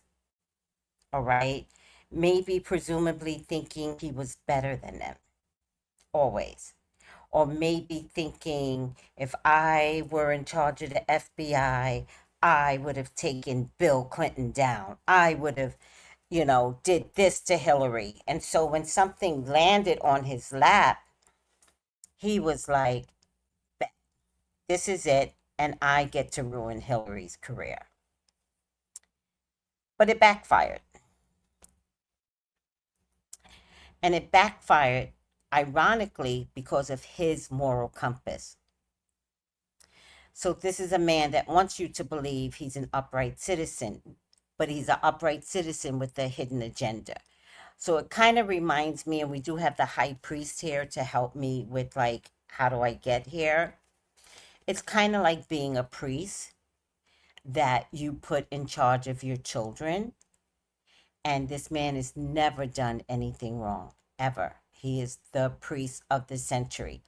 All right? Maybe presumably thinking he was better than them, always. Or maybe thinking if I were in charge of the FBI, I would have taken Bill Clinton down. I would have, did this to Hillary. And so when something landed on his lap, he was like, this is it, and I get to ruin Hillary's career. But it backfired. And it backfired, ironically, because of his moral compass. So this is a man that wants you to believe he's an upright citizen, but he's an upright citizen with a hidden agenda. So it kind of reminds me, and we do have the high priest here to help me with, like, how do I get here? It's kind of like being a priest that you put in charge of your children. And this man has never done anything wrong, ever. He is the priest of the century.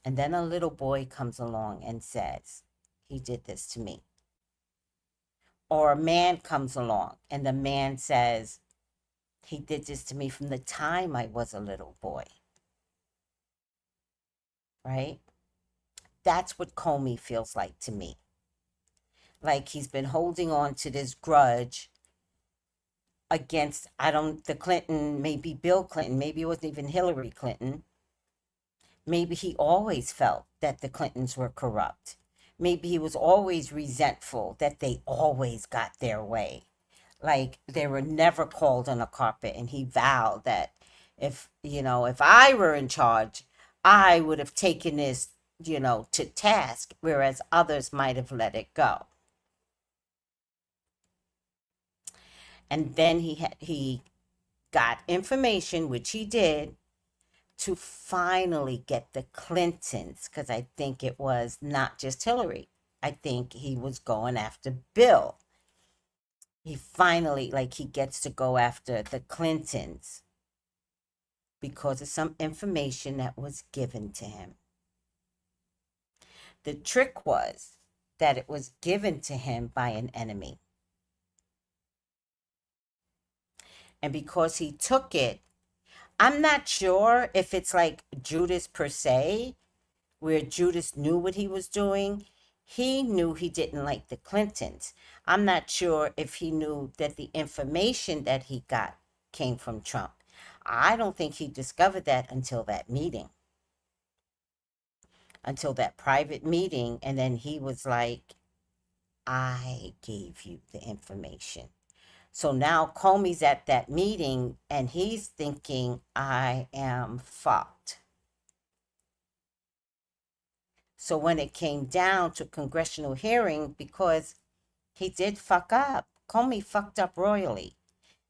And then a little boy comes along and says, he did this to me. Or a man comes along and the man says, he did this to me from the time I was a little boy. Right? That's what Comey feels like to me. Like he's been holding on to this grudge against, the Clinton, maybe Bill Clinton, maybe it wasn't even Hillary Clinton. Maybe he always felt that the Clintons were corrupt. Maybe he was always resentful that they always got their way. Like they were never called on a carpet, and he vowed that if I were in charge, I would have taken this, to task, whereas others might have let it go. And then he got information, which he did, to finally get the Clintons, because I think it was not just Hillary. I think he was going after Bill. He finally, he gets to go after the Clintons because of some information that was given to him. The trick was that it was given to him by an enemy. And because he took it, I'm not sure if it's like Judas per se, where Judas knew what he was doing. He knew he didn't like the Clintons. I'm not sure if he knew that the information that he got came from Trump. I don't think he discovered that until that meeting. Until that private meeting, and then he was like, I gave you the information. So now Comey's at that meeting and he's thinking, I am fucked. So when it came down to congressional hearing, because he did fuck up, Comey fucked up royally.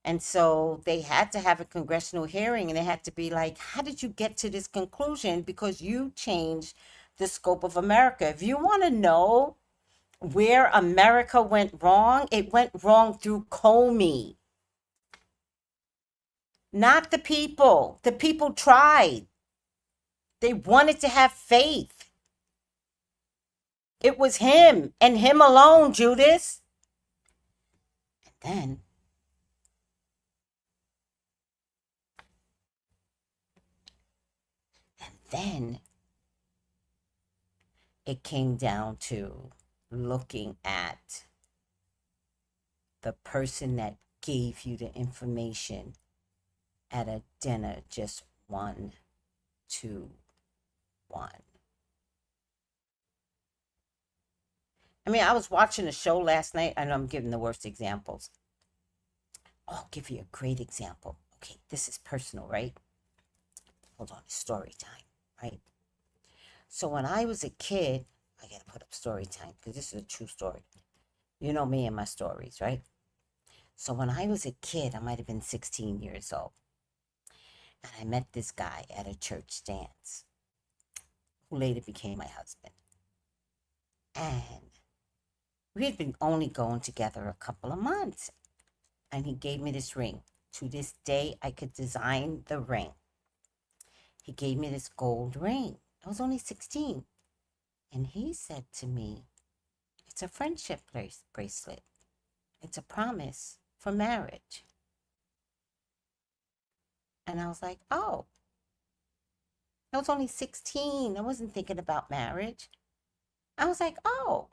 And so they had to have a congressional hearing, and they had to be like, how did you get to this conclusion? Because you changed the scope of America. If you want to know where America went wrong, it went wrong through Comey. Not the people. The people tried. They wanted to have faith. It was him and him alone, Judas. And then it came down to looking at the person that gave you the information at a dinner, just 1, 2, 1. I mean, I was watching a show last night. I know I'm giving the worst examples. I'll give you a great example. Okay, this is personal, right? Hold on, story time, right? So when I was a kid, I gotta put up story time because this is a true story. You know me and my stories, right? So when I was a kid, I might have been 16 years old. And I met this guy at a church dance who later became my husband. And we had been only going together a couple of months. And he gave me this ring. To this day, I could design the ring. he gave me this gold ring. I was only 16. And he said to me, it's a friendship bracelet. It's a promise for marriage. And I was like, oh. I was only 16. I wasn't thinking about marriage. I was like, oh,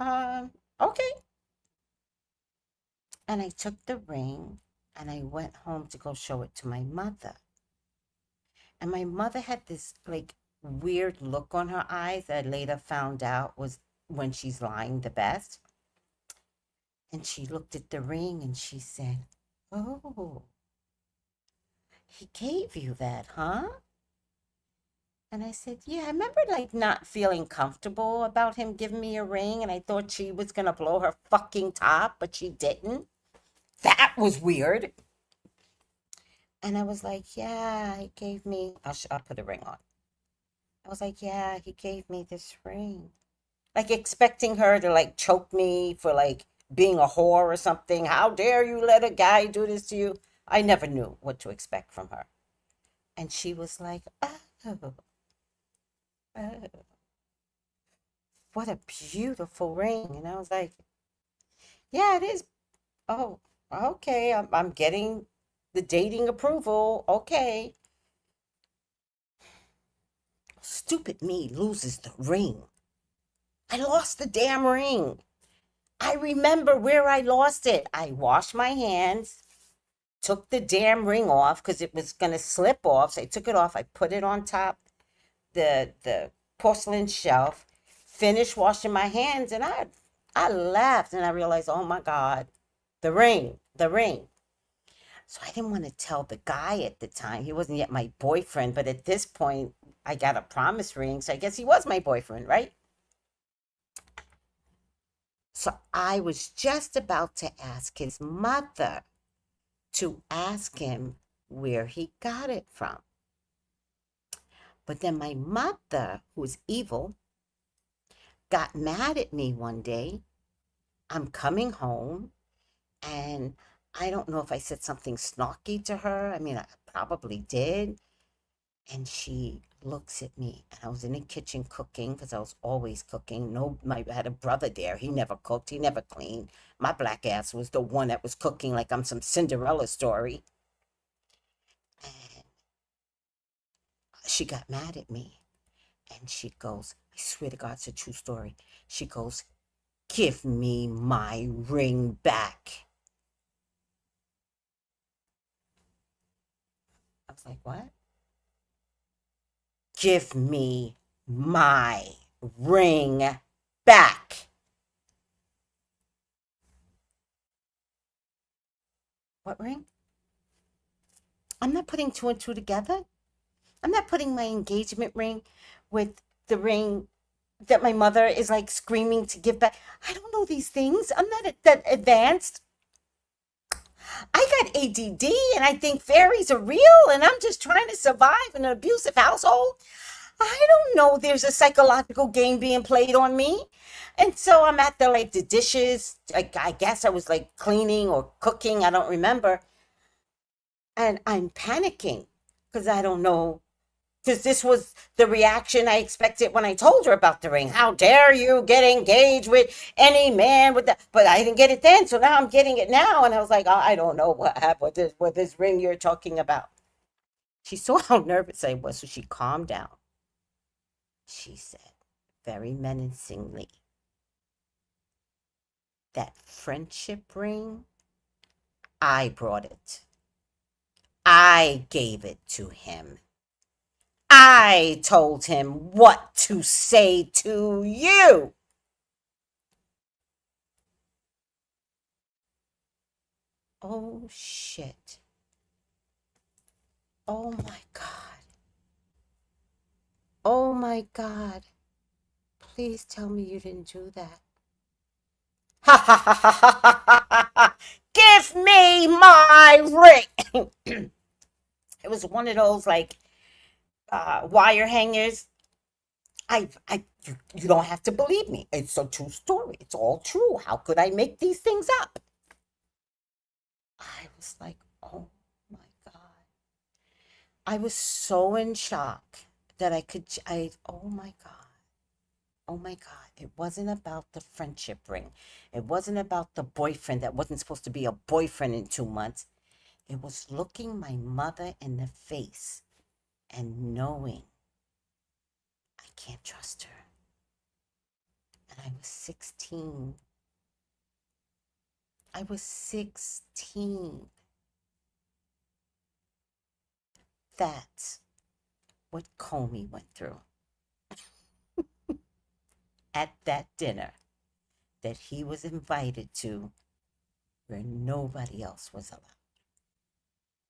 okay. And I took the ring and I went home to go show it to my mother. And my mother had this like weird look on her eyes that I later found out was when she's lying the best. And she looked at the ring and she said, oh, he gave you that, huh? And I said, yeah, I remember like not feeling comfortable about him giving me a ring. And I thought she was going to blow her fucking top, but she didn't. That was weird. And I was like, yeah, he gave me, I'll put a ring on. I was like, yeah, he gave me this ring. Like expecting her to like choke me for like being a whore or something. How dare you let a guy do this to you? I never knew what to expect from her. And she was like, oh, what a beautiful ring. And I was like, yeah, it is. Oh, okay. I'm getting the dating approval. Okay. Stupid me loses the ring. I lost the damn ring. I remember where I lost it. I washed my hands, took the damn ring off because it was going to slip off. So I took it off. I put it on top the porcelain shelf, finished washing my hands, and I laughed and I realized, oh my God, the ring. So I didn't want to tell the guy at the time. He wasn't yet my boyfriend, but at this point, I got a promise ring, so I guess he was my boyfriend, right? So I was just about to ask his mother to ask him where he got it from. But then my mother, who's evil, got mad at me one day. I'm coming home, and I don't know if I said something snarky to her. I mean, I probably did. And she looks at me, and I was in the kitchen cooking because I was always cooking. I had a brother there. He never cooked. He never cleaned. My black ass was the one that was cooking like I'm some Cinderella story. And she got mad at me, and she goes, I swear to God, it's a true story. She goes, give me my ring back. I was like, what? Give me my ring back. What ring? I'm not putting two and two together. I'm not putting my engagement ring with the ring that my mother is like screaming to give back. I don't know these things. I'm not that advanced. I got ADD and I think fairies are real and I'm just trying to survive in an abusive household. I don't know there's a psychological game being played on me. And so I'm at the dishes. I guess I was like cleaning or cooking. I don't remember. And I'm panicking because I don't know. Because this was the reaction I expected when I told her about the ring. How dare you get engaged with any man with that? But I didn't get it then, so now I'm getting it now. And I was like, oh, I don't know what happened with this ring you're talking about. She saw how nervous I was, so she calmed down. She said, very menacingly, that friendship ring, I brought it. I gave it to him. I told him what to say to you. Oh, shit. Oh, my God. Oh, my God. Please tell me you didn't do that. Ha, ha, ha, ha, ha, ha, ha. Give me my ring. It was one of those, wire hangers. You don't have to believe me. It's a true story. It's all true. How could I make these things up? I was like, oh my God. I was so in shock that oh my God. Oh my God, it wasn't about the friendship ring. It wasn't about the boyfriend that wasn't supposed to be a boyfriend in 2 months. It was looking my mother in the face and knowing I can't trust her. And I was 16. I was 16. That's what Comey went through at that dinner that he was invited to where nobody else was allowed.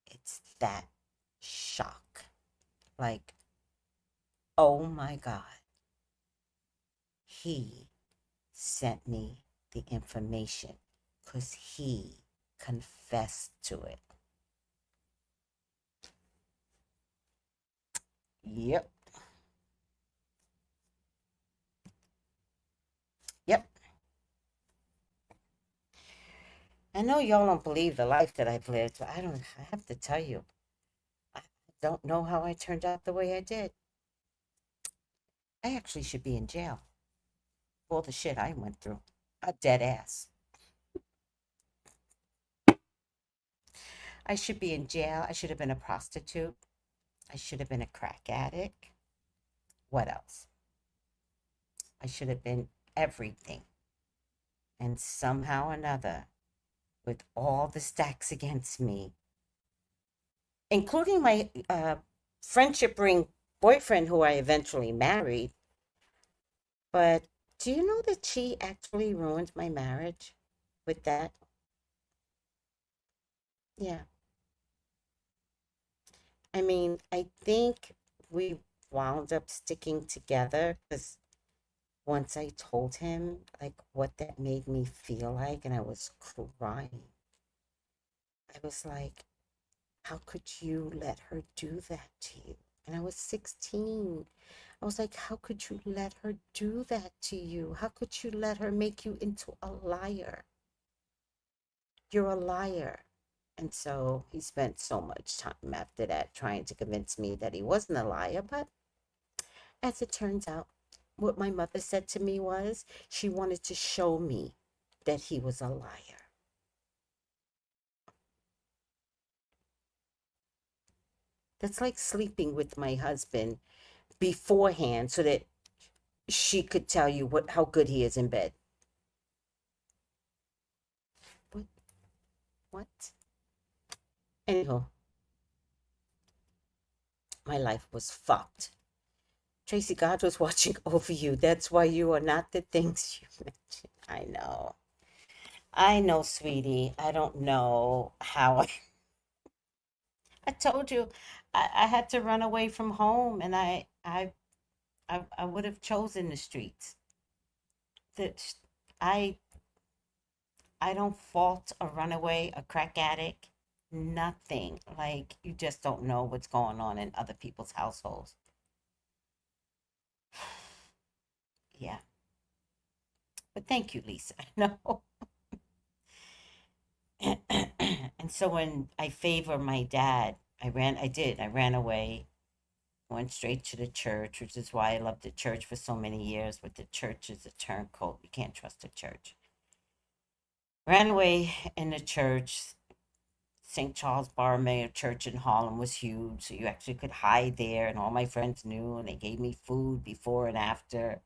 It's that shock. Like, oh my God. He sent me the information because he confessed to it. Yep. Yep. I know y'all don't believe the life that I've lived, but I have to tell you, I don't know how I turned out the way I did. I actually should be in jail for all the shit I went through. A dead ass. I should be in jail. I should have been a prostitute. I should have been a crack addict. What else? I should have been everything. And somehow or another, with all the stacks against me, including my friendship ring boyfriend who I eventually married. But do you know that she actually ruined my marriage with that? Yeah. I mean, I think we wound up sticking together because once I told him like what that made me feel like, and I was crying. I was like, how could you let her do that to you? And I was 16. I was like, how could you let her do that to you? How could you let her make you into a liar? You're a liar. And so he spent so much time after that trying to convince me that he wasn't a liar. But as it turns out, what my mother said to me was she wanted to show me that he was a liar. That's like sleeping with my husband beforehand so that she could tell you how good he is in bed. What? Anyhow, my life was fucked. Tracy, God was watching over you. That's why you are not the things you mentioned. I know. I know, sweetie. I don't know how I told you I had to run away from home, and I would have chosen the streets. That I I don't fault a runaway, a crack addict, nothing. Like, you just don't know what's going on in other people's households. Yeah. But thank you, Lisa. No. And so when I favor my dad, I ran away, went straight to the church, which is why I loved the church for so many years, but the church is a turncoat. You can't trust the church. Ran away in the church. St. Charles Borromeo Church in Harlem was huge, so you actually could hide there, and all my friends knew, and they gave me food before and after.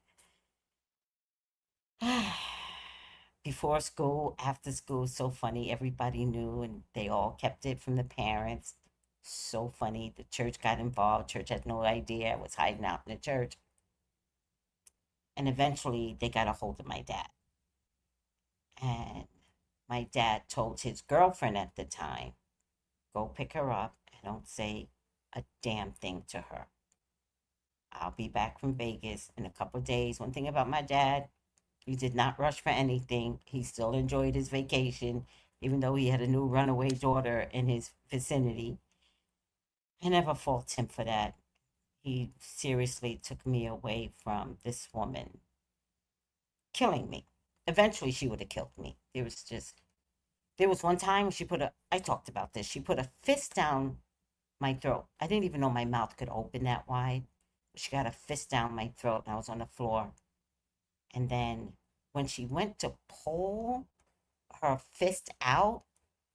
Before school, after school, so funny. Everybody knew, and they all kept it from the parents. So funny. The church got involved. Church had no idea I was hiding out in the church. And eventually, they got a hold of my dad. And my dad told his girlfriend at the time, go pick her up and don't say a damn thing to her. I'll be back from Vegas in a couple of days. One thing about my dad, he did not rush for anything. He still enjoyed his vacation, even though he had a new runaway daughter in his vicinity. I never fault him for that. He seriously took me away from this woman killing me. Eventually, she would have killed me. There was one time I talked about this. She put a fist down my throat. I didn't even know my mouth could open that wide. She got a fist down my throat and I was on the floor. And then when she went to pull her fist out,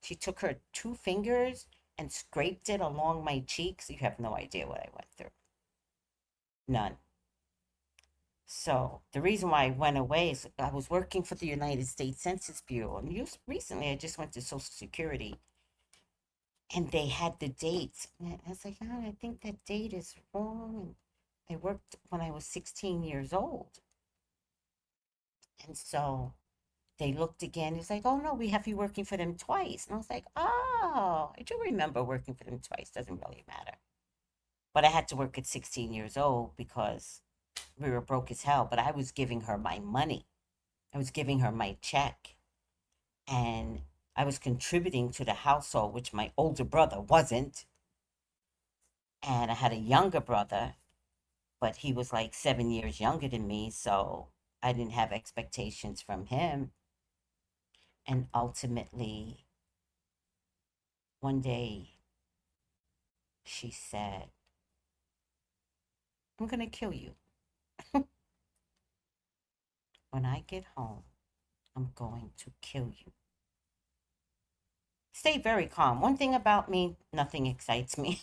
she took her 2 fingers and scraped it along my cheeks. You have no idea what I went through. None. So the reason why I went away is I was working for the United States Census Bureau. And recently I just went to Social Security. And they had the dates. And I was like, oh, I think that date is wrong. And I worked when I was 16 years old. And so they looked again. It's like, oh, no, we have you working for them twice. And I was like, oh, I do remember working for them twice. Doesn't really matter. But I had to work at 16 years old because we were broke as hell. But I was giving her my money. I was giving her my check. And I was contributing to the household, which my older brother wasn't. And I had a younger brother, but he was like 7 years younger than me. So I didn't have expectations from him. And ultimately, one day, she said, I'm going to kill you. When I get home, I'm going to kill you. Stay very calm. One thing about me, nothing excites me.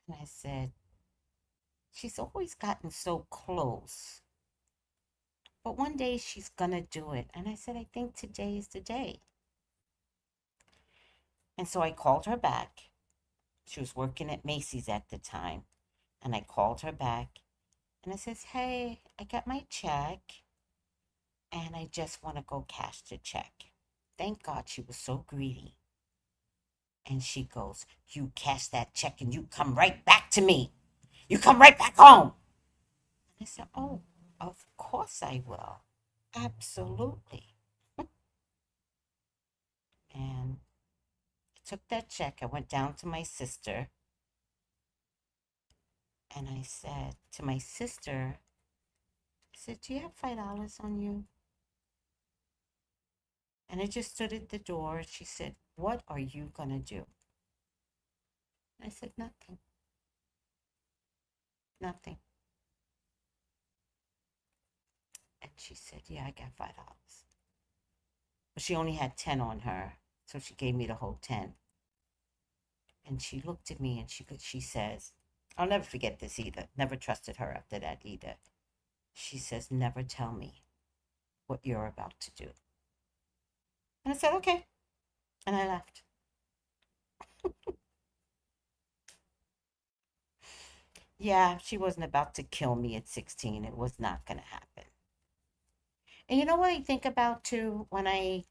And I said, she's always gotten so close. But one day she's going to do it. And I said, I think today is the day. And so I called her back. She was working at Macy's at the time. And I called her back. And I says, hey, I got my check. And I just want to go cash the check. Thank God she was so greedy. And she goes, you cash that check and you come right back to me. You come right back home. And I said, oh, of course I will. Absolutely. And I took that check. I went down to my sister. And I said to my sister, I said, do you have $5 on you? And I just stood at the door. She said, what are you going to do? I said, nothing. Nothing. And she said, yeah, I got $5. But she only had 10 on her. So she gave me the whole 10. And she looked at me and she says, I'll never forget this either. Never trusted her after that either. She says, never tell me what you're about to do. And I said, okay. And I left. Yeah, she wasn't about to kill me at 16. It was not going to happen. And you know what I think about too when I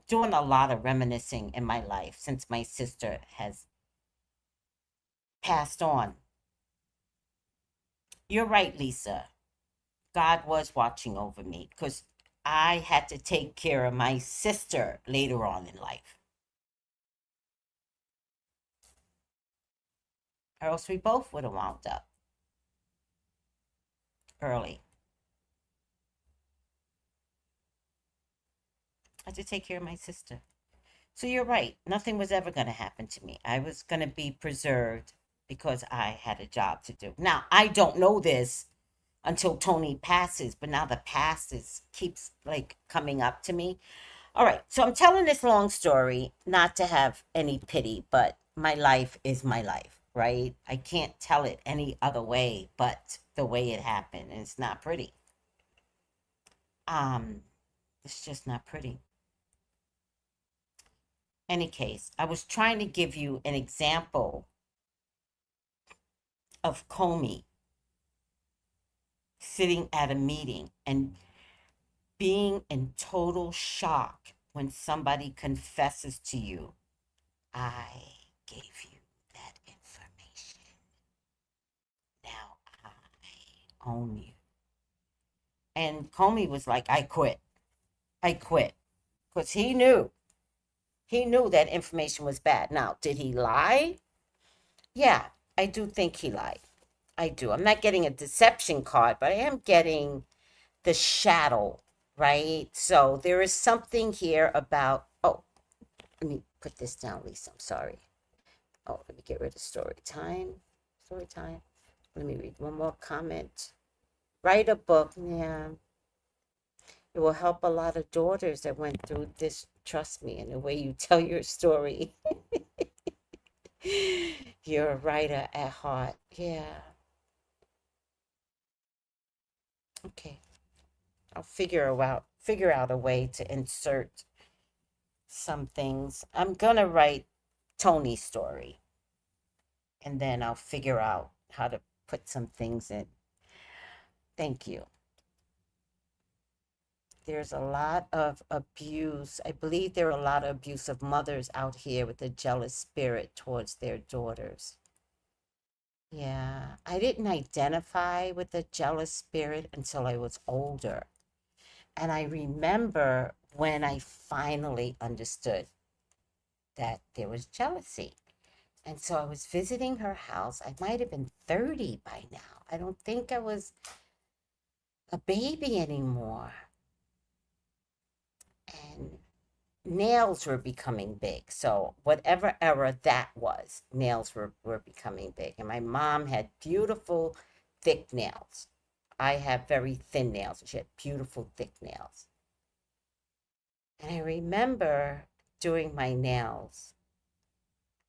doing a lot of reminiscing in my life since my sister has passed on. You're right, Lisa. God was watching over me because I had to take care of my sister later on in life. Or else we both would have wound up early. I had to take care of my sister. So you're right. Nothing was ever going to happen to me. I was going to be preserved because I had a job to do. Now, I don't know this until Tony passes, but now the past keeps like coming up to me. All right. So I'm telling this long story, not to have any pity, but my life is my life, right? I can't tell it any other way but the way it happened. And it's not pretty. It's just not pretty. Any case, I was trying to give you an example of Comey sitting at a meeting and being in total shock when somebody confesses to you, I gave you that information. Now I own you. And Comey was like, I quit. Because he knew that information was bad. Now, did he lie? Yeah, I do think he lied. I do. I'm not getting a deception card, but I am getting the shadow, right? So there is something here about, oh, Let me put this down, Lisa. I'm sorry. Oh, let me get rid of story time. Story time. Let me read one more comment. Write a book. Yeah. It will help a lot of daughters that went through this. Trust me, in the way you tell your story. You're a writer at heart. Yeah. Okay. I'll figure out a way to insert some things. I'm gonna write Tony's story, and then I'll figure out how to put some things in. Thank you. There's a lot of abuse. I believe there are a lot of abusive mothers out here with a jealous spirit towards their daughters. Yeah, I didn't identify with the jealous spirit until I was older. And I remember when I finally understood that there was jealousy. And so I was visiting her house. I might have been 30 by now. I don't think I was a baby anymore. And nails were becoming big. So whatever era that was, nails were becoming big. And my mom had beautiful, thick nails. I have very thin nails. She had beautiful, thick nails. And I remember doing my nails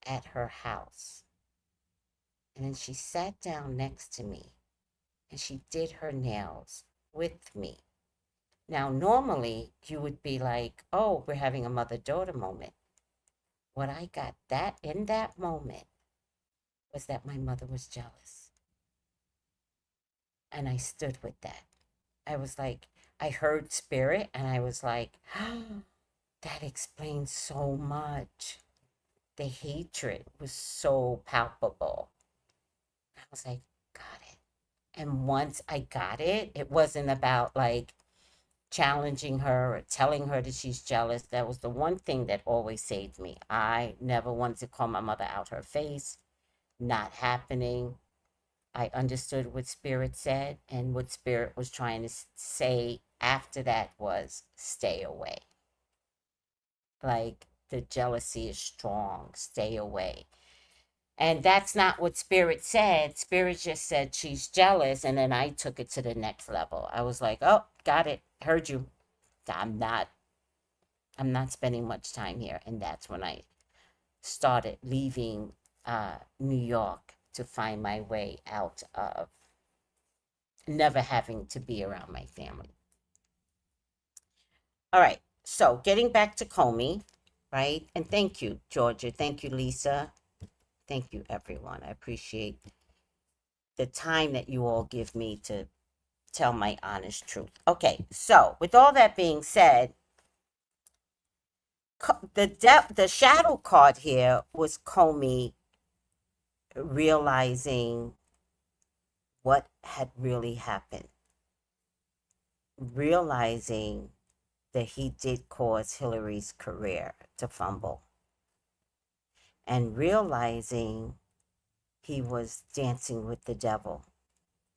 at her house. And then she sat down next to me and she did her nails with me. Now, normally you would be like, oh, we're having a mother-daughter moment. What I got that in that moment was that my mother was jealous. And I stood with that. I was like, I heard spirit and I was like, oh, that explains so much. The hatred was so palpable. I was like, got it. And once I got it, it wasn't about like challenging her or telling her that she's jealous. That was the one thing that always saved me. I never wanted to call my mother out her face. Not happening. I understood what Spirit said, and what Spirit was trying to say after that was stay away. Like, the jealousy is strong, stay away. And that's not what Spirit said. Spirit just said she's jealous, and then I took it to the next level. I was like, oh, got it, heard you. I'm not spending much time here. And that's when I started leaving New York to find my way out of never having to be around my family. All right, so getting back to Comey, right? And thank you, Georgia. Thank you, Lisa. Thank you, everyone. I appreciate the time that you all give me to tell my honest truth. Okay, so with all that being said, the shadow card here was Comey realizing what had really happened, realizing that he did cause Hillary's career to fumble, and realizing he was dancing with the devil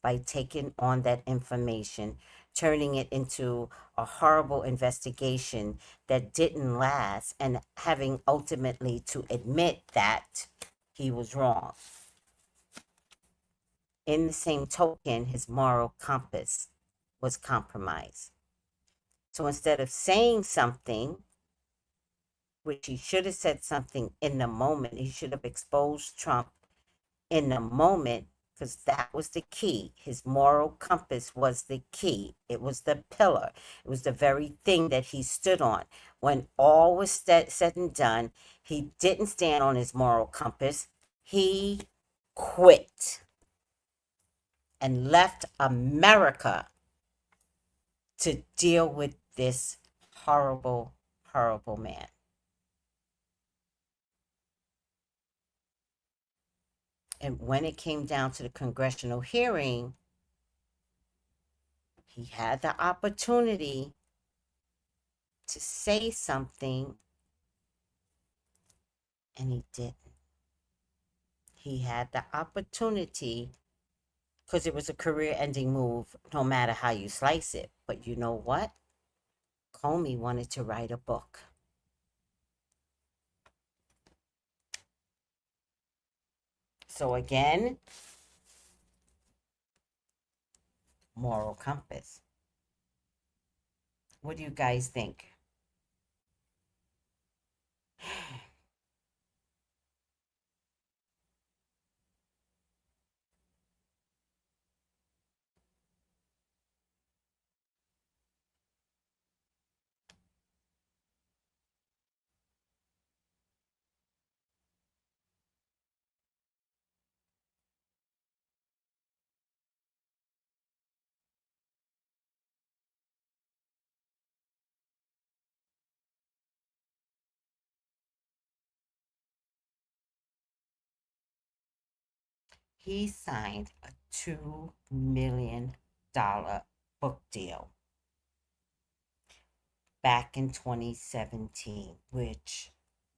by taking on that information, turning it into a horrible investigation that didn't last, and having ultimately to admit that he was wrong. In the same token, his moral compass was compromised. So instead of saying something, which he should have said something in the moment, he should have exposed Trump in the moment, because that was the key. His moral compass was the key. It was the pillar. It was the very thing that he stood on. When all was said and done, he didn't stand on his moral compass. He quit and left America to deal with this horrible, horrible man. And when it came down to the congressional hearing, he had the opportunity to say something, and he didn't. He had the opportunity, because it was a career-ending move, no matter how you slice it. But you know what? Comey wanted to write a book. So again, moral compass. What do you guys think? He signed a $2 million book deal back in 2017, which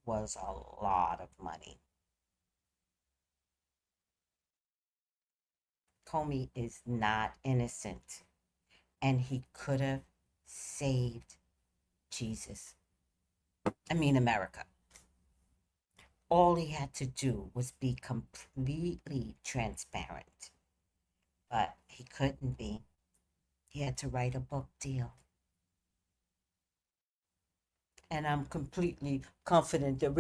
was a lot of money. Comey is not innocent, and he could have saved America. All he had to do was be completely transparent, but he couldn't be. He had to write a book deal. And I'm completely confident that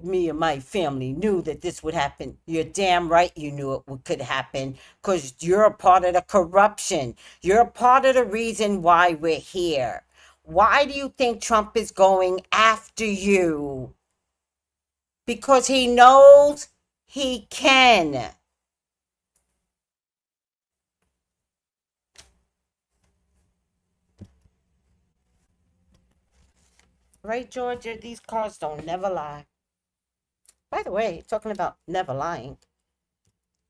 me and my family knew that this would happen. You're damn right you knew it could happen, because you're a part of the corruption. You're a part of the reason why we're here. Why do you think Trump is going after you? Because he knows he can. Right, Georgia? These cards don't never lie. By the way, talking about never lying,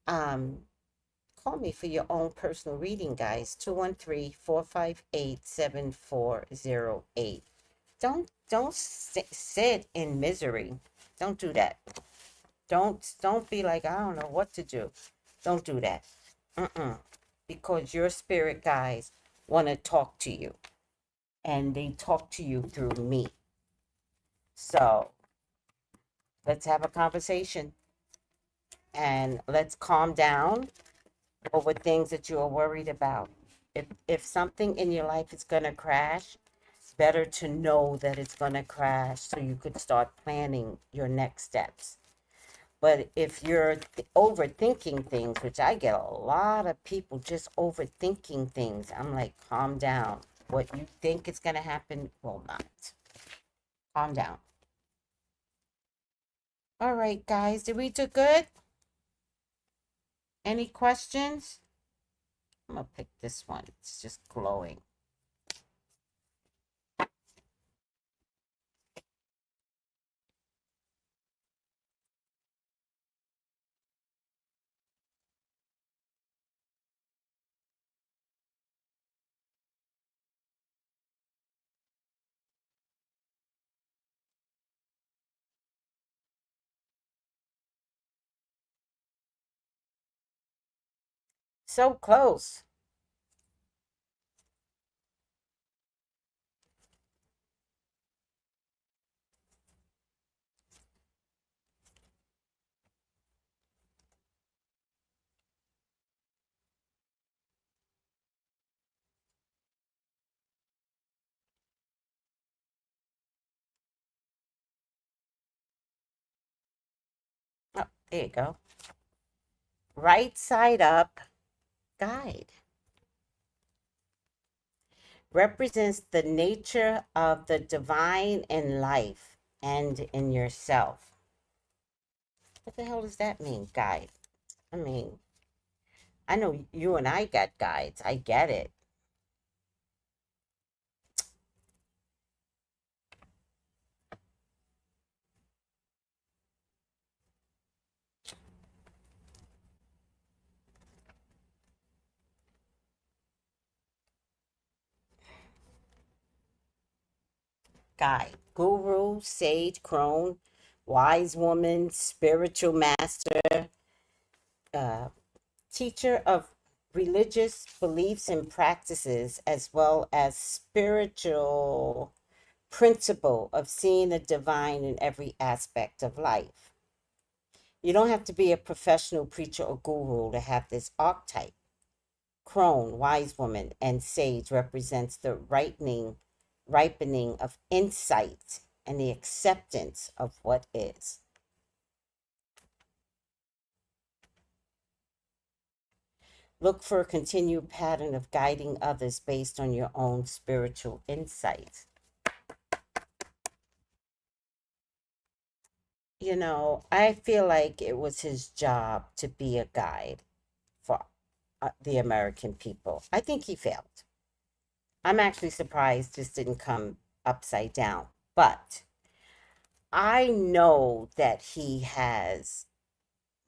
call me for your own personal reading, guys. 213-458-7408. Don't sit in misery. Don't do that. Don't be like, I don't know what to do. Don't do that. Because your spirit guides want to talk to you, and they talk to you through me. So let's have a conversation, and let's calm down over things that you are worried about. If something in your life is going to crash, it's better to know that it's going to crash so you could start planning your next steps. But if you're overthinking things, which I get a lot of people just overthinking things, I'm like, calm down. What you think is going to happen will not. Calm down. All right, guys, did we do good? Any questions? I'm going to pick this one. It's just glowing. So close. Oh, there you go. Right side up guide represents the nature of the divine in life and in yourself. What the hell does that mean, guide? I mean, I know you and I got guides. I get it. Guide, guru, sage, crone, wise woman, spiritual master, teacher of religious beliefs and practices, as well as spiritual principle of seeing the divine in every aspect of life. You don't have to be a professional preacher or guru to have this archetype. Crone, wise woman, and sage represents the ripening of insight and the acceptance of what is. Look for a continued pattern of guiding others based on your own spiritual insight. You know, I feel like it was his job to be a guide for the American people. I think he failed. I'm actually surprised this didn't come upside down. But I know that he has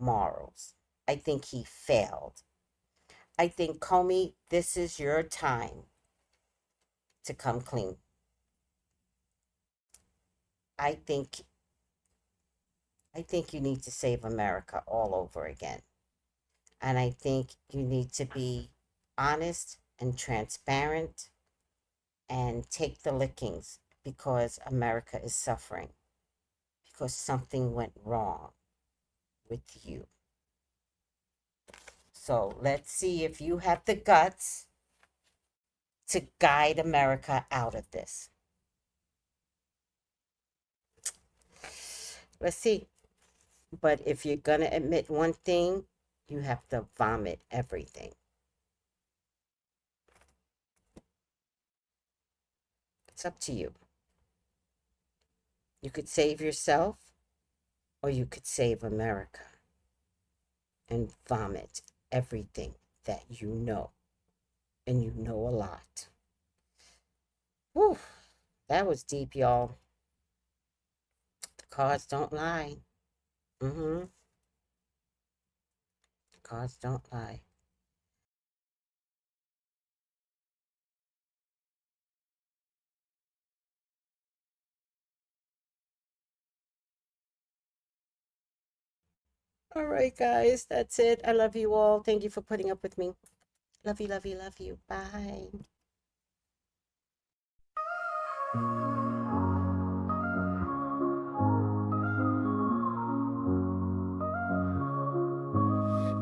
morals. I think he failed. I think, Comey, this is your time to come clean. I think you need to save America all over again. And I think you need to be honest and transparent and take the lickings because America is suffering. Because something went wrong with you. So let's see if you have the guts to guide America out of this. Let's see. But if you're going to admit one thing, you have to vomit everything. It's up to you. You could save yourself, or you could save America. And vomit everything that you know. And you know a lot. Whew. That was deep, y'all. The cards don't lie. Cards don't lie. All right, guys, that's it. I love you all. Thank you for putting up with me. Love you, love you, love you. Bye.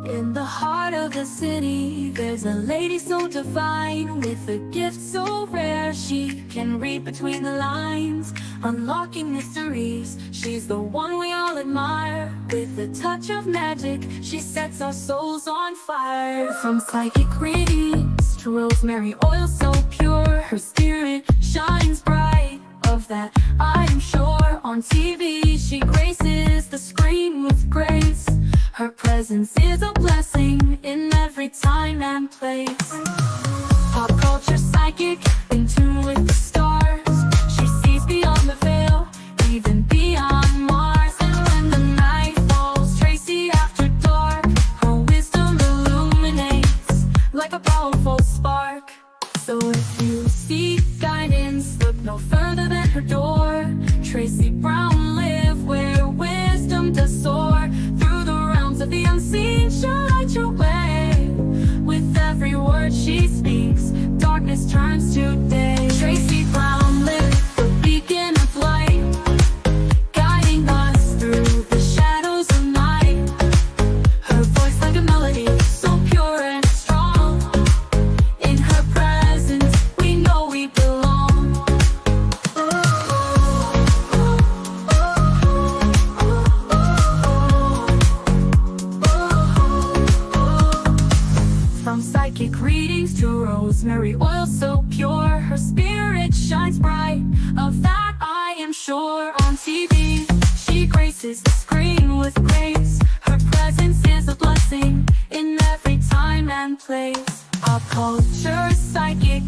In the heart of the city, there's a lady so divine, with a gift so rare she can read between the lines, unlocking mysteries. She's the one we all admire. With a touch of magic, she sets our souls on fire. From psychic readings to rosemary oil so pure, her spirit shines bright. Of that I am sure. On TV she graces the screen with grace. Her presence is a blessing in every time and place. Pop culture psychic, in tune with the stars. She sees beyond the veil, even beyond Mars. And when the night falls, Tracy after dark, her wisdom illuminates like a powerful spark. So if you seek guidance, look no further than her door. Tracy Brown live where wisdom does soar. Through the realms of the unseen, she'll light your way. With every word she speaks, darkness turns to day. Tracy Brown live, the beacon of light, guiding us through the shadows of night. Her voice like a melody, so pure and strong. In her presence, we know we belong. From psychic readings to rosemary oil so pure, her spirit shines bright. Of that I am sure. On TV, she graces the screen with grace. Her presence is a blessing in every time and place. Pop culture psychic,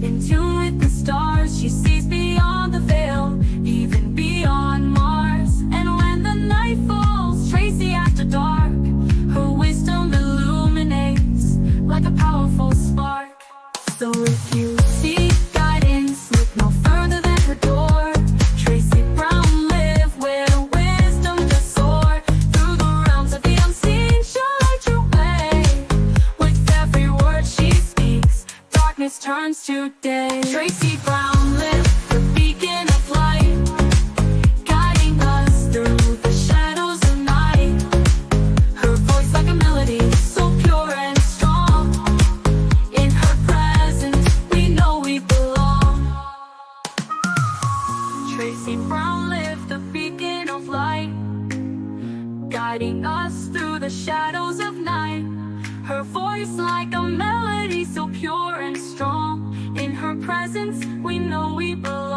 in tune with the stars. She sees beyond the veil, even beyond Mars. And when the night falls, Tracy after dark, her wisdom illuminates like a powerful spark. So if you seek guidance, look no further than her door. Tracy Brown live where wisdom does soar. Through the realms of the unseen, she'll light your way. With every word she speaks, darkness turns to day. Tracy Brown live, the beacon of light, guiding us through the shadows of night. Tracy Brown lived the beacon of light, guiding us through the shadows of night. Her voice like a melody so pure and strong. In her presence we know we belong.